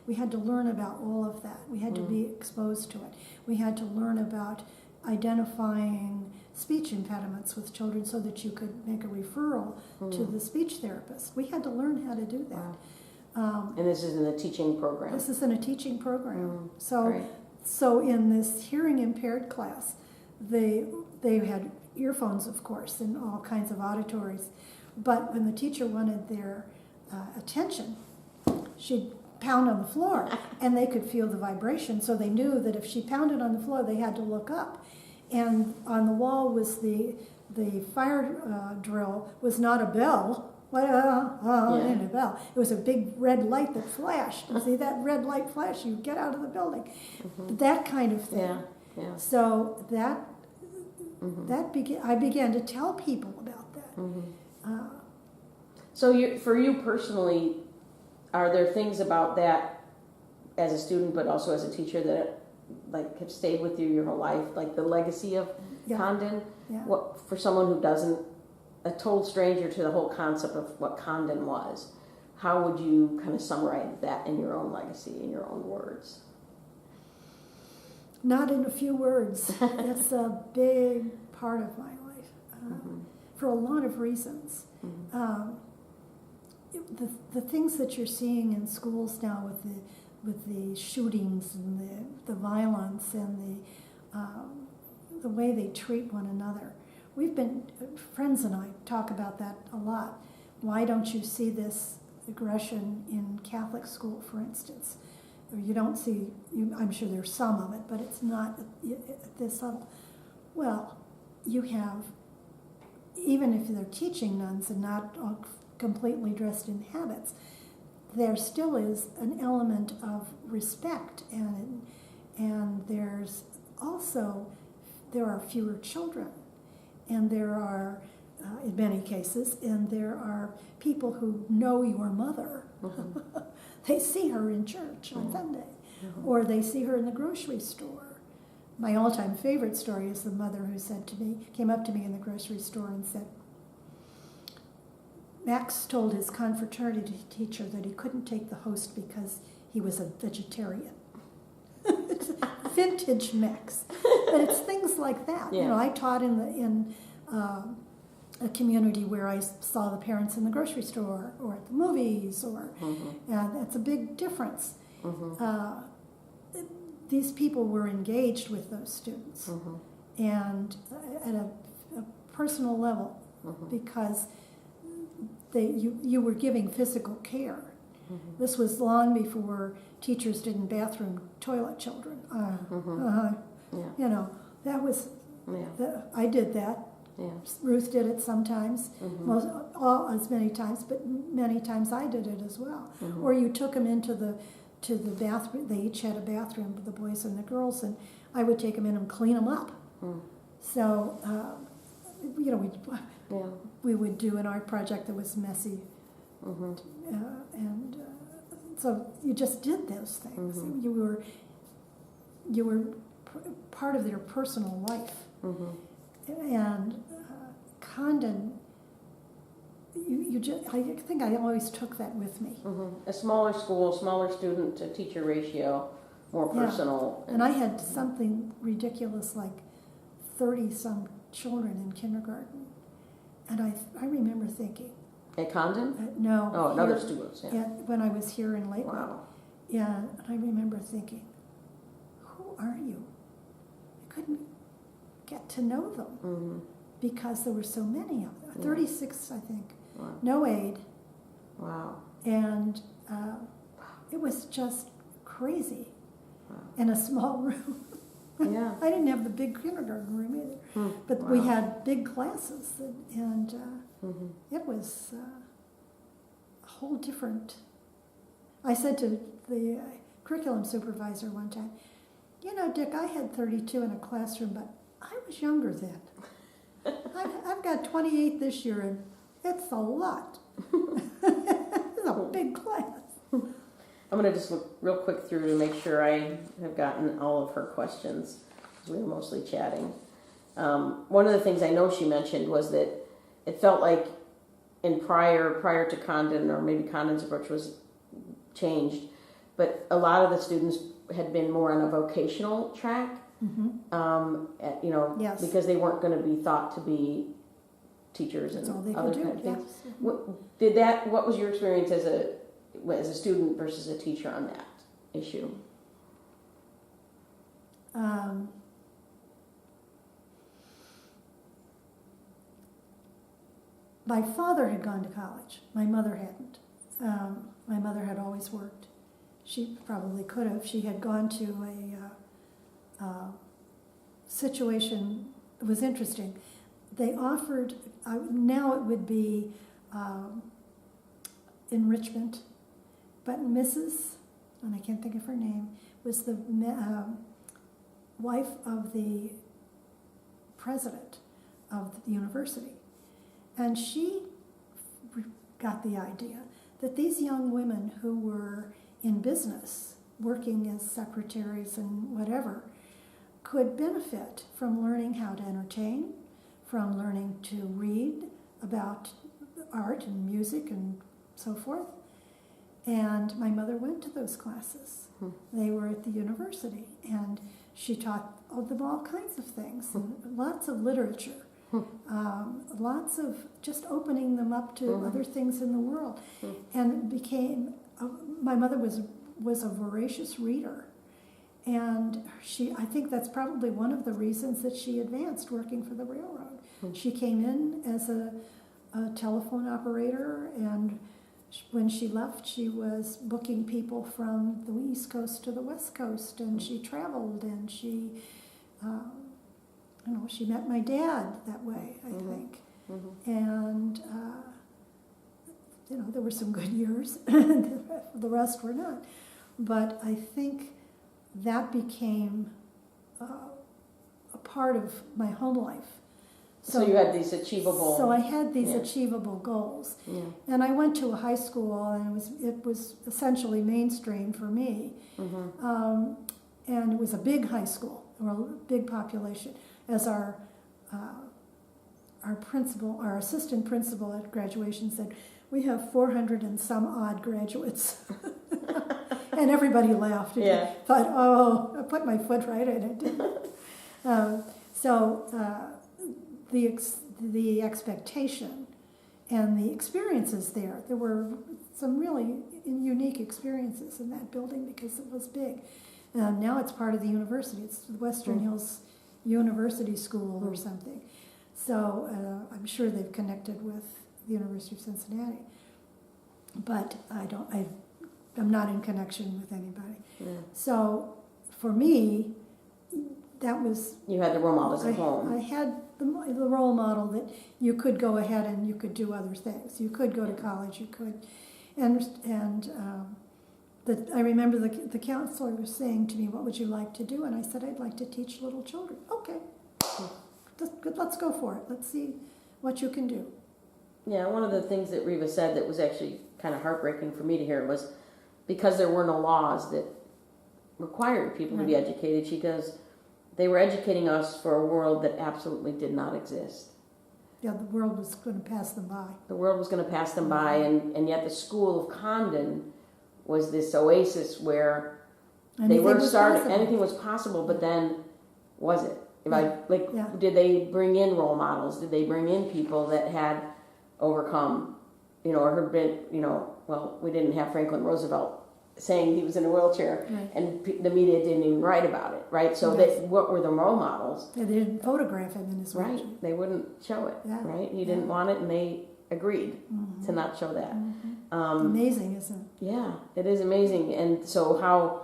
We had to learn about all of that. We had to be exposed to it. We had to learn about identifying speech impediments with children so that you could make a referral to the speech therapist. We had to learn how to do that. And this is in the teaching program? This is in a teaching program. So in this hearing impaired class, they had earphones, of course, and all kinds of auditories. But when the teacher wanted their attention, she'd pound on the floor, and they could feel the vibration, so they knew that if she pounded on the floor, they had to look up. And on the wall was the fire drill was not a bell. A bell. It was a big red light that flashed. You see that red light flash, you get out of the building. That kind of thing. So I began to tell people about that. So for you personally, are there things about that as a student, but also as a teacher, that have stayed with you your whole life, like the legacy of Condon? What, for someone who doesn't, a total stranger to the whole concept of what Condon was, how would you kind of summarize that in your own legacy, in your own words? Not in a few words. It's a big part of my life, for a lot of reasons. The things that you're seeing in schools now with the shootings and the violence and the way they treat one another. Friends and I talk about that a lot. Why don't you see this aggression in Catholic school, for instance? Or you don't see, I'm sure there's some of it, but it's not at this level. Well, you have, even if they're teaching nuns and not all completely dressed in habits, there still is an element of respect, and there's also, there are fewer children, and there are, in many cases, and there are people who know your mother. They see her in church on Sunday. or they see her in the grocery store. My all-time favorite story is the mother who came up to me in the grocery store and said, Max told his confraternity teacher that he couldn't take the host because he was a vegetarian. It's vintage Max. But it's things like that. Yeah. I taught in a community where I saw the parents in the grocery store or at the movies, and that's a big difference. These people were engaged with those students, and at a personal level, because you were giving physical care. This was long before teachers didn't bathroom toilet children. That was, I did that. Yeah. Ruth did it sometimes, as many times, but many times I did it as well. Or you took them into the bathroom. They each had a bathroom, the boys and the girls, and I would take them in and clean them up. So, we would do an art project that was messy, so you just did those things. You were part of their personal life. And Condon, I think I always took that with me. A smaller school, smaller student to teacher ratio, more personal. And I had something ridiculous like 30-some children in kindergarten. And I remember thinking. At Condon? No. Oh, another students, yeah. When I was here in Lakewood. Wow. Yeah, and I remember thinking, who are you? I couldn't get to know them because there were so many of them. 36, I think. Wow. No aid. Wow. And it was just crazy in a small room. Yeah. I didn't have the big kindergarten room either, but we had big classes, and it was a whole different. I said to the curriculum supervisor one time, Dick, I had 32 in a classroom, but I was younger then. I've got 28 this year, and it's a lot. It's a big class. I'm going to just look real quick through to make sure I have gotten all of her questions, because we were mostly chatting. One of the things I know she mentioned was that it felt like prior to Condon, or maybe Condon's approach was changed, but a lot of the students had been more on a vocational track, Yes. because they weren't going to be thought to be teachers and other kind of things. Yes. What was your experience as a student versus a teacher on that issue? My father had gone to college. My mother hadn't. My mother had always worked. She probably could have. She had gone to a situation. It was interesting. They offered, now it would be enrichment, but Mrs., and I can't think of her name, was the wife of the president of the university. And she got the idea that these young women who were in business, working as secretaries and whatever, could benefit from learning how to entertain, from learning to read about art and music and so forth. And my mother went to those classes. They were at the university, and she taught them all kinds of things, and lots of literature. Lots of just opening them up to other things in the world, and became. My mother was a voracious reader, and I think that's probably one of the reasons that she advanced working for the railroad. She came in as a telephone operator, and when she left, she was booking people from the East Coast to the West Coast, and she traveled, and she. She met my dad that way, I think. And, there were some good years. The rest were not. But I think that became a part of my home life, So you had these achievable. So I had these achievable goals, and I went to a high school, and it was essentially mainstream for me, and it was a big high school, or a big population. As our assistant principal at graduation said, we have 400 and some odd graduates, and everybody laughed. And thought, oh, I put my foot right in it. The expectation and the experiences there were some really unique experiences in that building because it was big. Now it's part of the university. It's the Western Hills University School or something. So I'm sure they've connected with the University of Cincinnati. But I'm not in connection with anybody. Yeah. So for me, that was... You had the role models at home. I had the role model that you could go ahead and you could do other things. You could go to college, you could... I remember the counselor was saying to me, what would you like to do? And I said, I'd like to teach little children. Okay, let's go for it. Let's see what you can do. Yeah, one of the things that Riva said that was actually kind of heartbreaking for me to hear was because there were no laws that required people to be educated, she goes, they were educating us for a world that absolutely did not exist. Yeah, the world was going to pass them by. The world was going to pass them by, and yet the School of Condon was this oasis where anything was possible, but then was it? Did they bring in role models? Did they bring in people that had overcome, or had been, well, we didn't have Franklin Roosevelt saying he was in a wheelchair, and the media didn't even write about it, right? So what were the role models? Yeah, they didn't photograph him in his wheelchair. Right, they wouldn't show it, right? He didn't want it, and they agreed to not show that. Amazing, isn't it? Yeah, it is amazing. And so how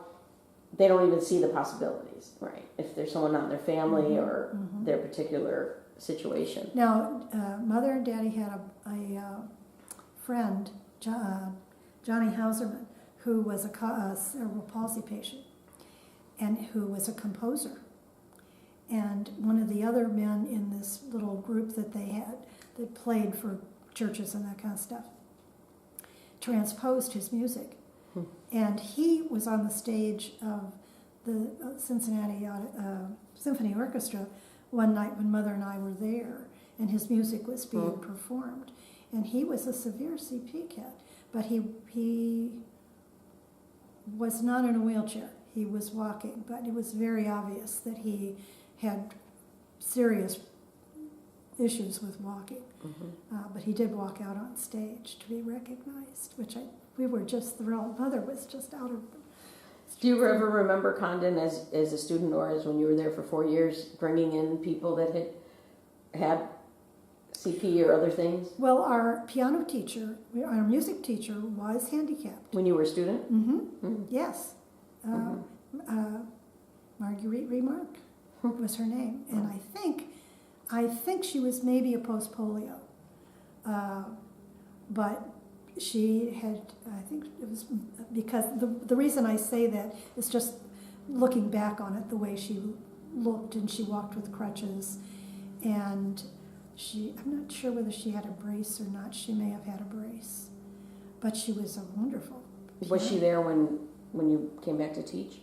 they don't even see the possibilities, right? If there's someone not in their family or their particular situation. Now, Mother and Daddy had a friend, Johnny Hauserman, who was a cerebral palsy patient and who was a composer. And one of the other men in this little group that they had that played for churches and that kind of stuff transposed his music. And he was on the stage of the Cincinnati Symphony Orchestra one night when Mother and I were there, and his music was being performed. And he was a severe CP kid, but he was not in a wheelchair. He was walking, but it was very obvious that he had serious issues with walking. But he did walk out on stage to be recognized, which we were just thrilled. Mother was just out of... Do you ever remember Condon as a student or as when you were there for 4 years, bringing in people that had CP or other things? Well, our piano teacher, our music teacher was handicapped. When you were a student? Yes. Marguerite Remarque was her name. And I think she was maybe a post-polio. But she had, I think it was because the reason I say that is just looking back on it, the way she looked, and she walked with crutches, and I'm not sure whether she had a brace or not. She may have had a brace, but she was a wonderful pianist. Was she there when you came back to teach?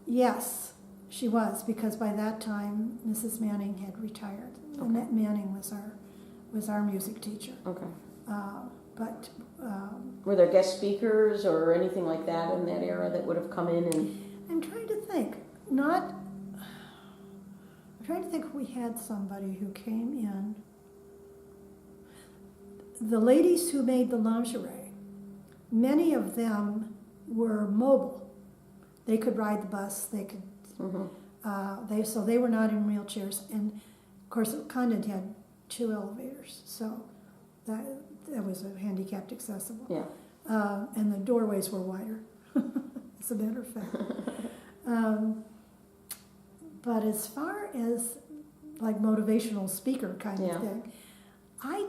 Yes, she was, because by that time Mrs. Manning had retired. Okay. Annette Manning was our music teacher. Okay. But were there guest speakers or anything like that in that era that would have come in and? I'm trying to think. If we had somebody who came in. The ladies who made the lingerie, many of them were mobile. They could ride the bus. They could. So they were not in wheelchairs, and of course Condon had 2 elevators, so that was a handicapped accessible. Yeah. And the doorways were wider, as a matter of fact. But as far as like motivational speaker kind of thing, I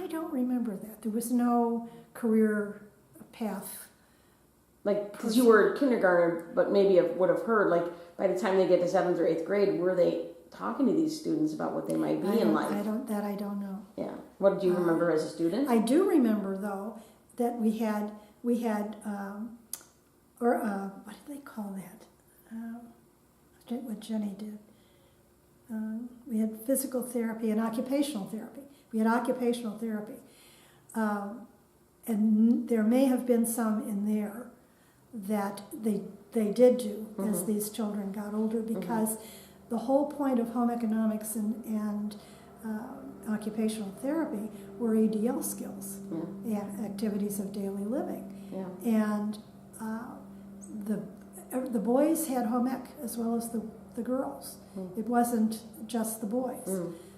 don't remember that. There was no career path. Like, because you were kindergarten, but maybe would have heard, like, by the time they get to 7th or 8th grade, were they talking to these students about what they might be in life? I don't know. Yeah. What do you remember as a student? I do remember, though, that we had what did they call that? What Jenny did. We had physical therapy and occupational therapy. We had occupational therapy. And there may have been some in there that they did do as these children got older, because the whole point of home economics and occupational therapy were ADL skills, and activities of daily living. And the boys had home ec as well as the girls. It wasn't just the boys.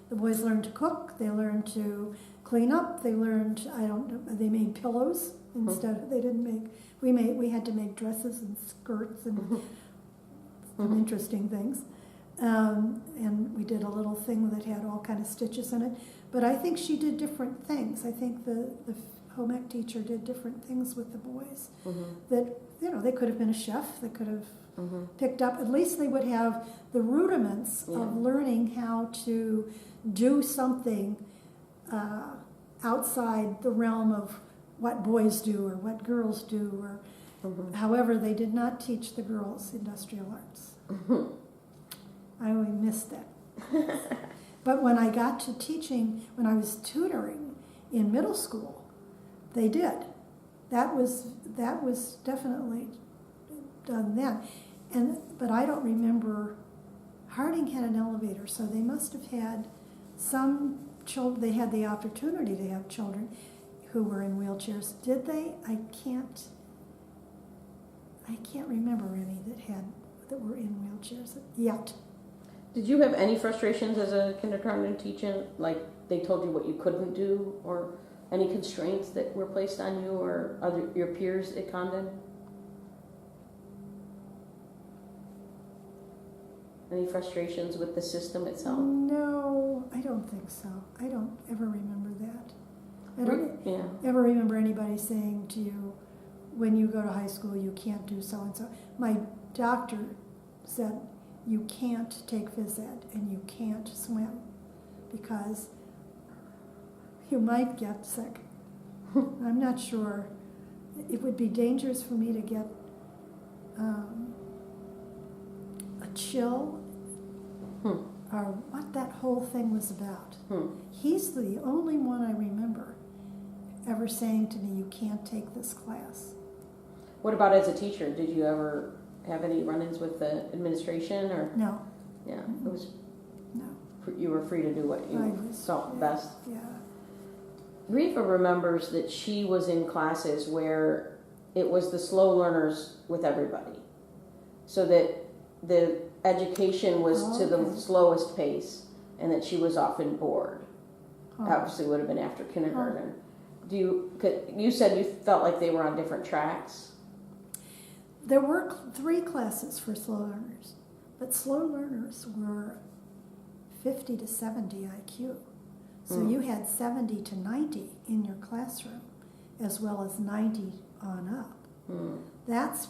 The boys learned to cook, they learned to clean up, they learned, they made pillows instead. They didn't make, we had to make dresses and skirts and some interesting things. And we did a little thing that had all kind of stitches in it. But I think she did different things. I think the home ec teacher did different things with the boys. That, they could have been a chef, they could have picked up, at least they would have the rudiments of learning how to do something outside the realm of what boys do or what girls do, or however, they did not teach the girls industrial arts. I really missed that. But when I got to teaching, when I was tutoring in middle school, they did. That was definitely done then. But I don't remember. Harding had an elevator, so they must have had some children. They had the opportunity to have children who were in wheelchairs. Did they? I can't remember any that were in wheelchairs yet. Did you have any frustrations as a kindergarten teacher? Like they told you what you couldn't do, or any constraints that were placed on you or your peers at Condon? Any frustrations with the system itself? No, I don't think so. I don't ever remember that. I don't ever remember anybody saying to you, when you go to high school, you can't do so-and-so. My doctor said, you can't take phys ed and you can't swim because you might get sick. I'm not sure. It would be dangerous for me to get a chill or what that whole thing was about. He's the only one I remember ever saying to me, you can't take this class. What about as a teacher? Did you ever have any run-ins with the administration? Or no. Yeah, it was. No. You were free to do what you felt best. Yeah. Riva remembers that she was in classes where it was the slow learners with everybody, so that the education was to the slowest pace, and that she was often bored. Obviously, would have been after kindergarten. You said you felt like they were on different tracks? There were 3 classes for slow learners, but slow learners were 50 to 70 IQ. So you had 70 to 90 in your classroom, as well as 90 on up. That's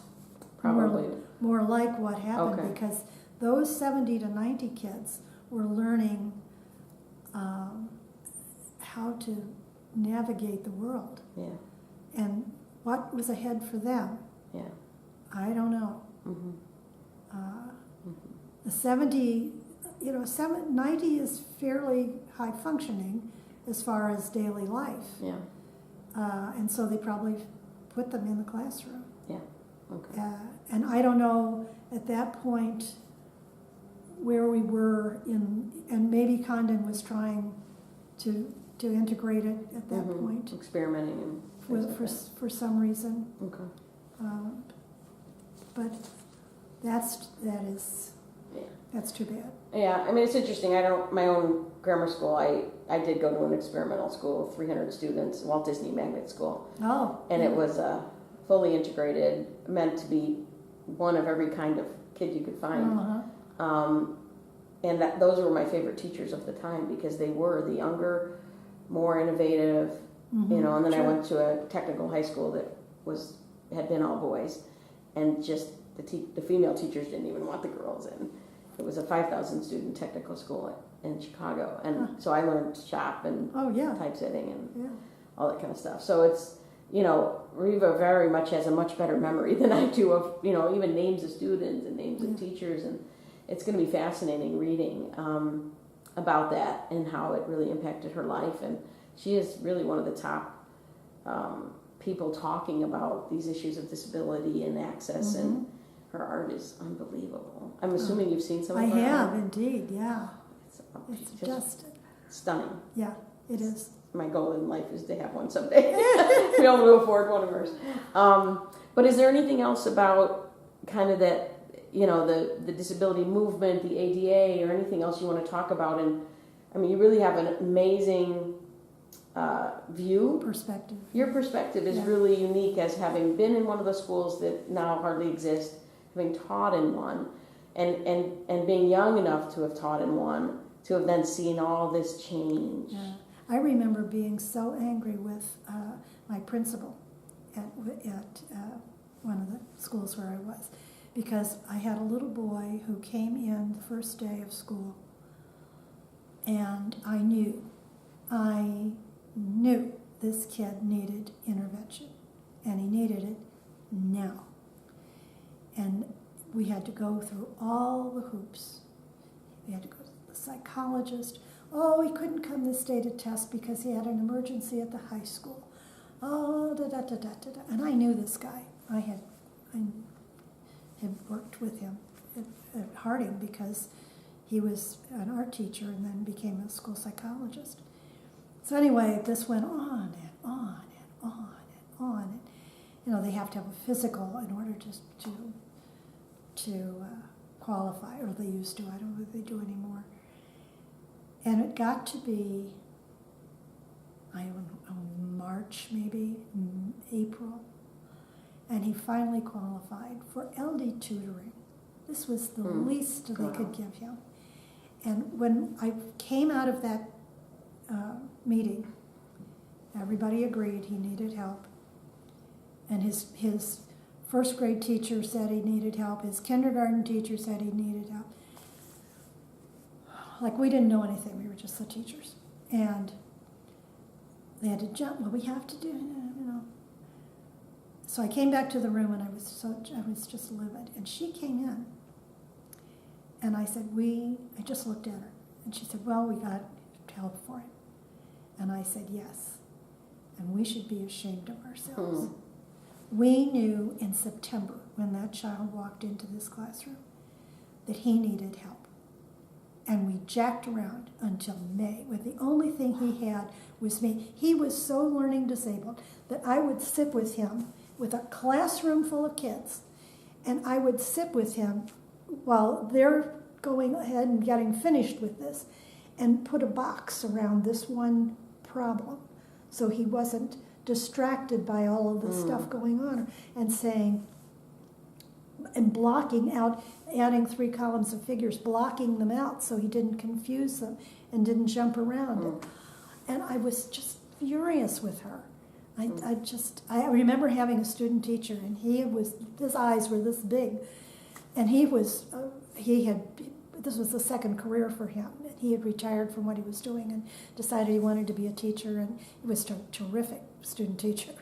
probably more like what happened, because those 70 to 90 kids were learning how to navigate the world. And what was ahead for them? I don't know. The 70, 90 is fairly high functioning as far as daily life. And so they probably put them in the classroom. And I don't know at that point where we were and maybe Condon was trying to integrate it at that point. Experimenting for some reason. But that's too bad. Yeah, I mean, it's interesting. My own grammar school, I did go to an experimental school, 300 students, Walt Disney Magnet School. And it was fully integrated, meant to be one of every kind of kid you could find. And those were my favorite teachers of the time, because they were the younger, more innovative, and then I went to a technical high school that had been all boys, and just the female teachers didn't even want the girls in. it was a 5,000 student technical school in Chicago, and so I learned shop and typesetting and all that kind of stuff. So it's, Riva very much has a much better memory than I do of, even names of students and names of teachers, and it's going to be fascinating reading about that and how it really impacted her life. And she is really one of the top people talking about these issues of disability and access, and her art is unbelievable. I'm assuming you've seen some of her I have, art. indeed, yeah. It's just stunning. Yeah, it is. My goal in life is to have one someday. We don't want to afford one of hers. But is there anything else about kind of that, the disability movement, the ADA, or anything else you want to talk about? And I mean, you really have an amazing view. Perspective. Your perspective is really unique, as having been in one of the schools that now hardly exist, having taught in one, and being young enough to have taught in one, to have then seen all this change. Yeah. I remember being so angry with my principal at one of the schools where I was, because I had a little boy who came in the first day of school, and I knew this kid needed intervention, and he needed it now. And we had to go through all the hoops. We had to go to the psychologist. Oh, he couldn't come this day to test because he had an emergency at the high school. Oh, da-da-da-da-da-da. And I knew this guy. I had worked with him at Harding because he was an art teacher and then became a school psychologist. So anyway, this went on and on and on and on. And, they have to have a physical in order to qualify, or they used to. I don't know if they do anymore. And it got to be, March, maybe, April, and he finally qualified for LD tutoring. This was the least they could give him. And when I came out of that meeting, everybody agreed he needed help. And his first grade teacher said he needed help. His kindergarten teacher said he needed help. Like, we didn't know anything. We were just the teachers. And they had to jump. Well, we have to do, So I came back to the room, and I was just livid. And she came in. And I said, I just looked at her. And she said, well, we got help for him. And I said, yes. And we should be ashamed of ourselves. We knew in September, when that child walked into this classroom, that he needed help. And we jacked around until May, where the only thing he had was me. He was so learning disabled that I would sit with him with a classroom full of kids, and I would sit with him while they're going ahead and getting finished with this, and put a box around this one problem so he wasn't distracted by all of the stuff going on, and saying, and blocking out, adding 3 columns of figures, blocking them out so he didn't confuse them and didn't jump around. And I was just furious with her. I remember having a student teacher, and his eyes were this big, and this was the second career for him. He had retired from what he was doing and decided he wanted to be a teacher, and he was a terrific student teacher.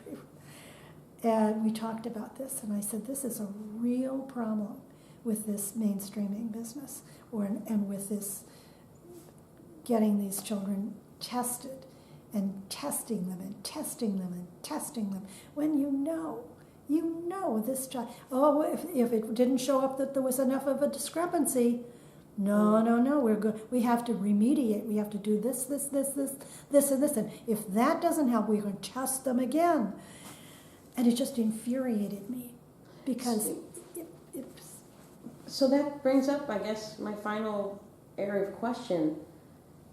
And we talked about this, and I said, this is a real problem with this mainstreaming business, and with this getting these children tested and testing them and testing them and testing them, when you know this child, if it didn't show up that there was enough of a discrepancy, no, we're good. We have to remediate. We have to do this, and this. And if that doesn't help, we're going to test them again. And it just infuriated me, because So that brings up, I guess, my final area of question.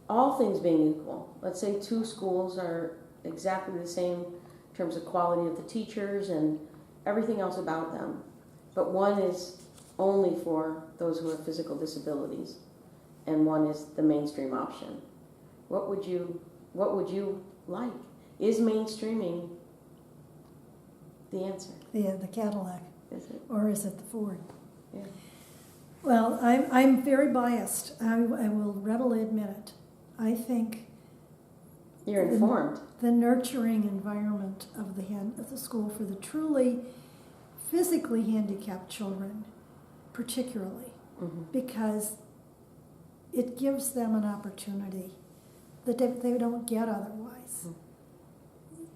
All things being equal, let's say 2 schools are exactly the same in terms of quality of the teachers and everything else about them, but one is only for those who have physical disabilities, and one is the mainstream option. What would you like? Is mainstreaming the answer? the Cadillac, Is it? or is it the Ford? Yeah. Well, I'm very biased. I will readily admit it. I think You're informed. the nurturing environment of the school for the truly physically handicapped children, particularly, because it gives them an opportunity that they don't get otherwise.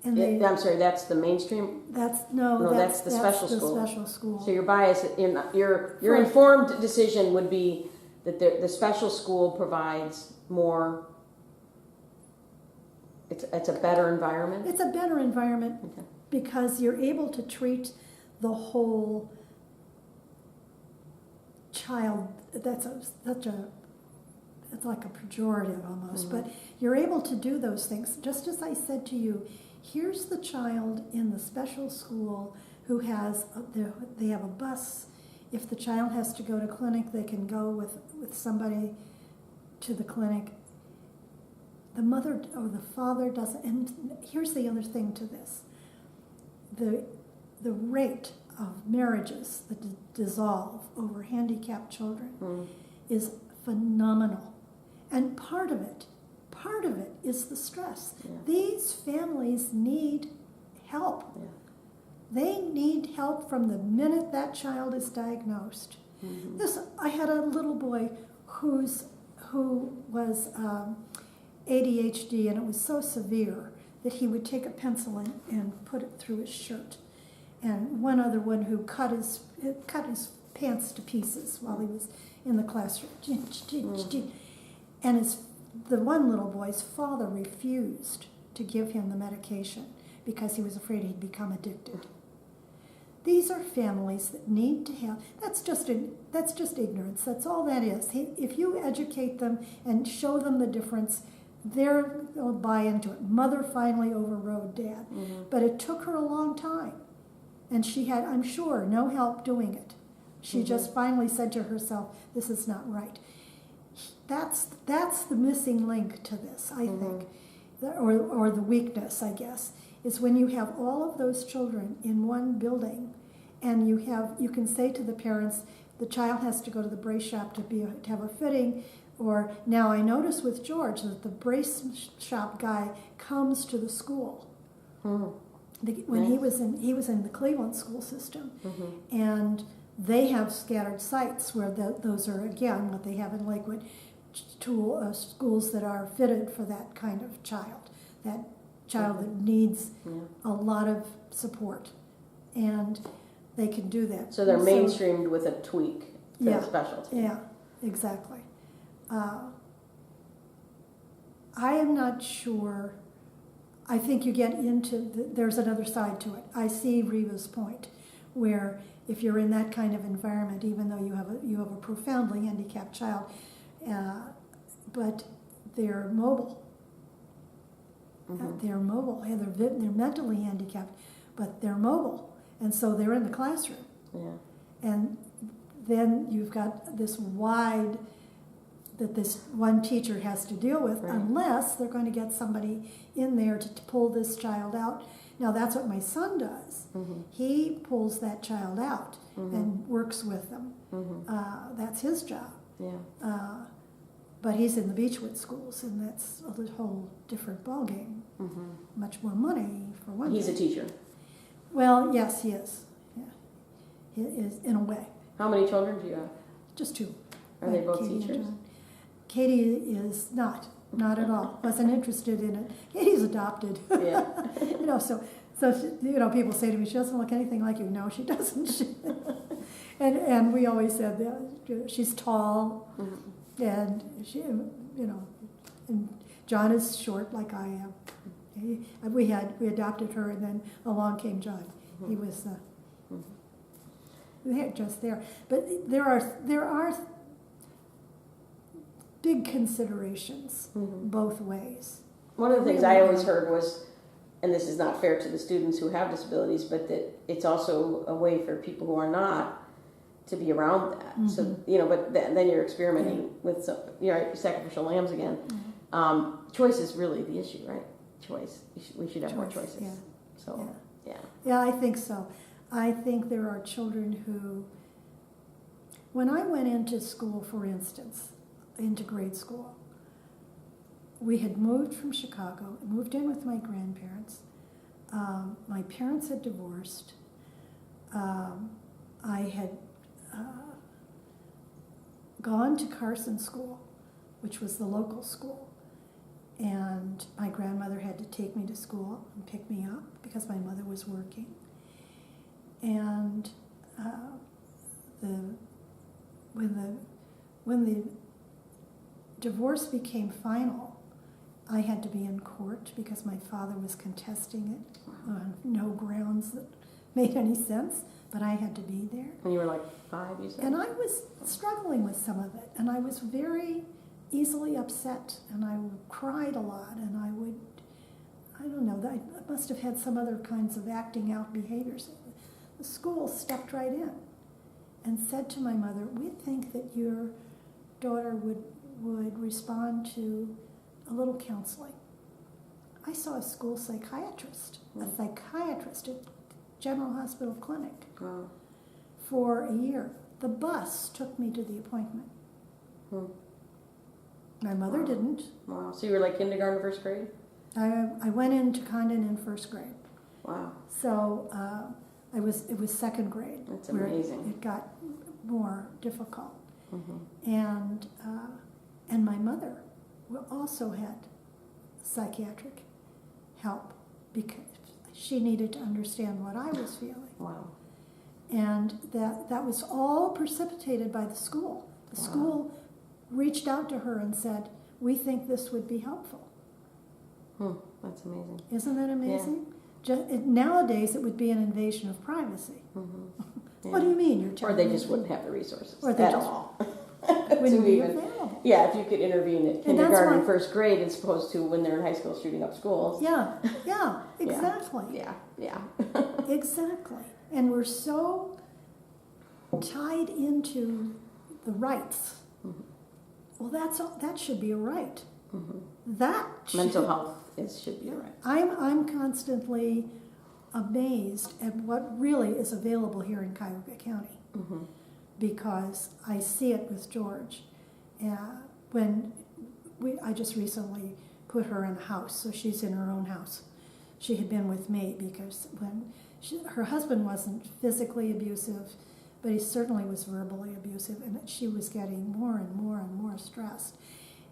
And I'm sorry, that's the mainstream. that's the special school. Special school. So your bias, your informed decision would be that the special school provides more. It's a better environment. It's a better environment because you're able to treat the whole child. It's like a pejorative almost, but you're able to do those things. Just as I said to you, here's the child in the special school who they have a bus. If the child has to go to clinic, they can go with somebody to the clinic. The mother or the father doesn't. And here's the other thing to this. The rate of marriages that dissolve over handicapped children is phenomenal. And part of it is the stress. Yeah. These families need help. Yeah. They need help from the minute that child is diagnosed. I had a little boy who was ADHD, and it was so severe that he would take a pencil and put it through his shirt. And one other one who cut his pants to pieces while he was in the classroom. And the one little boy's father refused to give him the medication because he was afraid he'd become addicted. These are families that need to have. That's just ignorance. That's all that is. If you educate them and show them the difference, they'll buy into it. Mother finally overrode Dad, but it took her a long time, and she had, I'm sure, no help doing it. She just finally said to herself, "This is not right." That's the missing link to this, I think, or the weakness, I guess, is when you have all of those children in one building, and you can say to the parents, the child has to go to the brace shop to have a fitting, or now I notice with George that the brace shop guy comes to the school. When he was in the Cleveland school system, and they have scattered sites where those are again what they have in Lakewood. Schools that are fitted for that kind of child, that needs a lot of support, and they can do that. So they're mainstreamed with a tweak for the specialty. Yeah, exactly. I am not sure. I think you get into there's another side to it. I see Riva's point, where if you're in that kind of environment, even though you have a profoundly handicapped child. But they're mobile. They're mobile. They're mentally handicapped, but they're mobile, and so they're in the classroom. Yeah. And then you've got this wide that this one teacher has to deal with, unless they're going to get somebody in there to pull this child out. Now that's what my son does. He pulls that child out and works with them. That's his job. Yeah. But he's in the Beechwood schools, and that's a whole different ballgame. Much more money for one. He's a teacher. Well, yes, he is. Yeah, he is in a way. How many children do you have? Just two. Are they both teachers? Katie is not at all. Wasn't interested in it. Katie's adopted. Yeah. So she, people say to me, she doesn't look anything like you. No, she doesn't. And we always said that she's tall. And she, and John is short like I am. We adopted her, and then along came John. He was just there. But there are big considerations both ways. One of the things I always heard was, and this is not fair to the students who have disabilities, but that it's also a way for people who are not to be around that. So, but then you're experimenting with sacrificial lambs again. Choice is really the issue, right? Choice. We should have more choices. Yeah. So, yeah, I think so. I think there are children who When I went into school, for instance, into grade school, we had moved from Chicago, moved in with my grandparents. My parents had divorced. I had gone to Carson School, which was the local school, and my grandmother had to take me to school and pick me up because my mother was working. And when the divorce became final, I had to be in court because my father was contesting it on no grounds that made any sense, but I had to be there. And you were like 5, you said? And I was struggling with some of it, and I was very easily upset, and I cried a lot, and I don't know, I must have had some other kinds of acting out behaviors. The school stepped right in and said to my mother, "We think that your daughter would respond to a little counseling." I saw a school psychiatrist, at General Hospital Clinic for a year. The bus took me to the appointment. My mother didn't. Wow. So you were like kindergarten, first grade? I went into Condon in first grade. Wow. So it was second grade. That's where amazing. It got more difficult. Mm-hmm. And my mother also had psychiatric help because she needed to understand what I was feeling. Wow. And that was all precipitated by the school. The school reached out to her and said, "We think this would be helpful." That's amazing. Isn't that amazing? Nowadays, it would be an invasion of privacy. Mm-hmm. Yeah. What do you mean you're telling Or they me? just wouldn't have the resources Or they at just all. wouldn't be even, available. yeah, if you could intervene at And that's kindergarten, why- first grade, as opposed to when they're in high school shooting up schools. Yeah, exactly. Yeah. Exactly. And we're so tied into the rights. Mm-hmm. Well, that should be a right. Mm-hmm. That Mental health should be a right. I'm constantly amazed at what really is available here in Cuyahoga County, Mm-hmm. because I see it with George. I just recently put her in a house, so she's in her own house. She had been with me because her husband wasn't physically abusive, but he certainly was verbally abusive, and she was getting more and more and more stressed.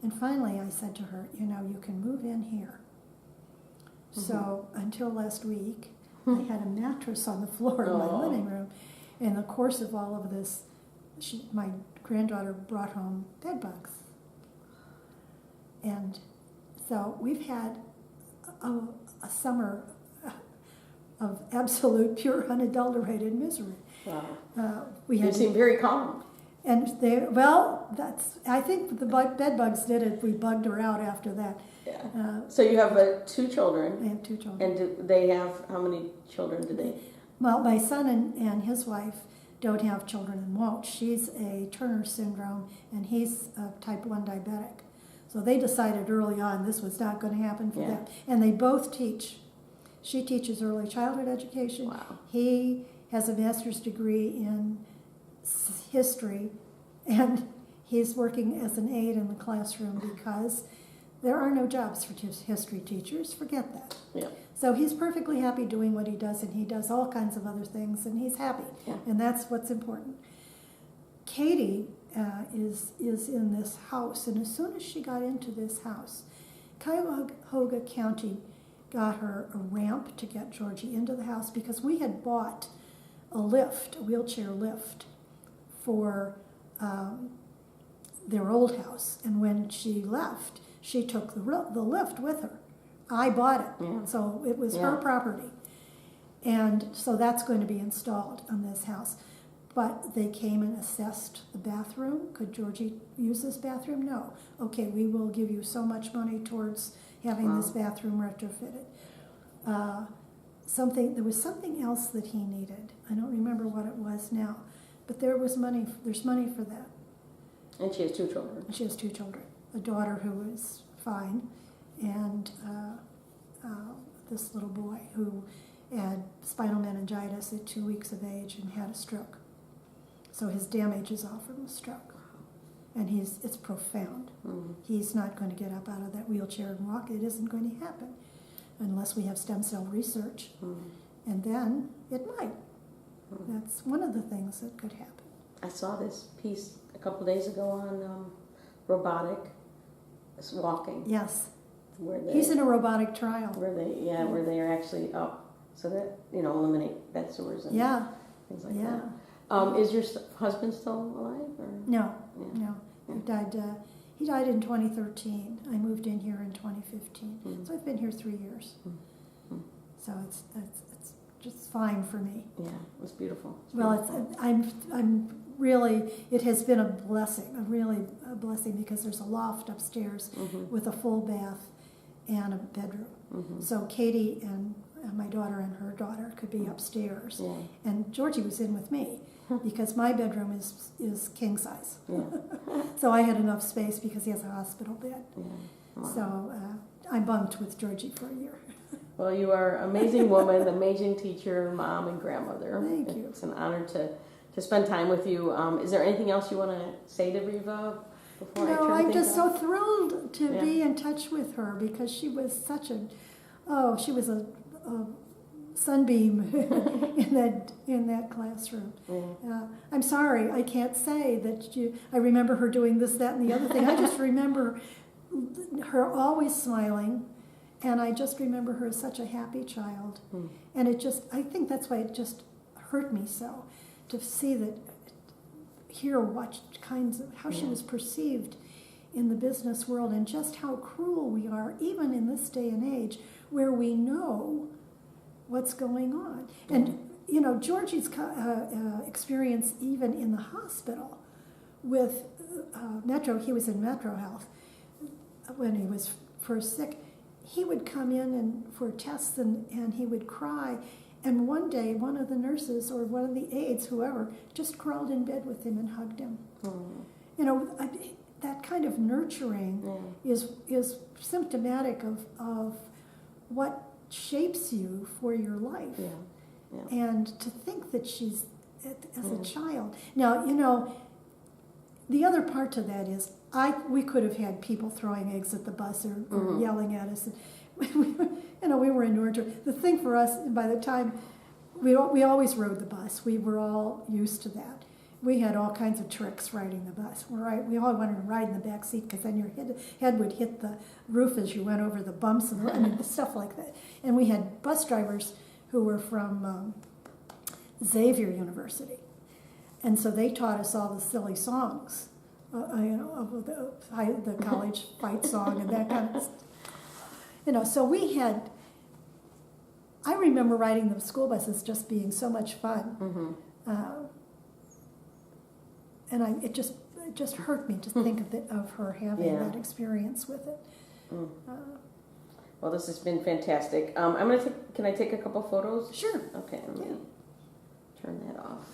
And finally I said to her, you can move in here. Mm-hmm. So until last week, I had a mattress on the floor in my living room. In the course of all of this, my granddaughter brought home bed bugs. And so we've had a summer of absolute, pure, unadulterated misery. Wow. You seem very calm. And I think the bed bugs did it. We bugged her out after that. Yeah. So you have 2 children. I have 2 children. And do they have, how many children do they? Well, my son and his wife don't have children and won't. She's a Turner syndrome, and he's a type 1 diabetic. So they decided early on this was not going to happen for them. And they both teach. She teaches early childhood education. Wow. He has a master's degree in history, and he's working as an aide in the classroom because there are no jobs for history teachers. Forget that. Yeah. So he's perfectly happy doing what he does, and he does all kinds of other things, and he's happy. Yeah. And that's what's important. Katie is in this house, and as soon as she got into this house, Cuyahoga County got her a ramp to get Georgie into the house because we had bought a wheelchair lift for their old house, and when she left, she took the lift with her. I bought it, so it was her property. And so that's going to be installed on this house. But they came and assessed the bathroom. Could Georgie use this bathroom? No. Okay, we will give you so much money towards having this bathroom retrofitted. There was something else that he needed. I don't remember what it was now, but there's money for that. And she has 2 children. She has 2 children. A daughter who is fine, and this little boy who had spinal meningitis at 2 weeks of age and had a stroke. So his damage is all from the stroke. And it's profound. He's not going to get up out of that wheelchair and walk. It isn't going to happen unless we have stem cell research. And then it might. That's one of the things that could happen. I saw this piece a couple days ago on robotic walking. Yes. Where He's in a robotic trial. Where they are actually up so that, eliminate bed sores and things like that. Is your husband still alive? Or? No. He died in 2013. I moved in here in 2015. So I've been here 3 years. So it's just fine for me. Yeah, it's beautiful. I'm really, it has been a blessing, a blessing, because there's a loft upstairs with a full bath and a bedroom. So Katie and my daughter and her daughter could be upstairs. Yeah. And Georgie was in with me because my bedroom is king size. Yeah. So I had enough space because he has a hospital bed. Yeah. Wow. So I bunked with Georgie for a year. Well, you are an amazing woman, amazing teacher, mom, and grandmother. Thank you. It's an honor to spend time with you. Is there anything else you want to say to Riva before I turn I'm things just off? so thrilled to be in touch with her because she was such a sunbeam in that classroom. I'm sorry, I can't say that I remember her doing this, that, and the other thing. I just remember her always smiling. And I just remember her as such a happy child. And I think that's why it just hurt me so, to hear how she was perceived in the business world and just how cruel we are, even in this day and age, where we know what's going on. And, Georgie's experience even in the hospital with he was in Metro Health when he was first sick. He would come in for tests and he would cry. And one day, one of the nurses or one of the aides, whoever, just crawled in bed with him and hugged him. That kind of nurturing is symptomatic of what shapes you for your life. And to think that she's, as a child. Now, the other part to that is, we could have had people throwing eggs at the bus or yelling at us. We were in Georgia. The thing for us, by the time, we always rode the bus. We were all used to that. We had all kinds of tricks riding the bus. We all wanted to ride in the back seat because then your head would hit the roof as you went over the bumps and stuff like that. And we had bus drivers who were from Xavier University. And so they taught us all the silly songs. Of the college fight song and that kind of stuff. So I remember riding the school buses just being so much fun. And it just hurt me to think of her having that experience with it. Well, this has been fantastic. Can I take a couple photos? Sure. Okay, let me turn that off.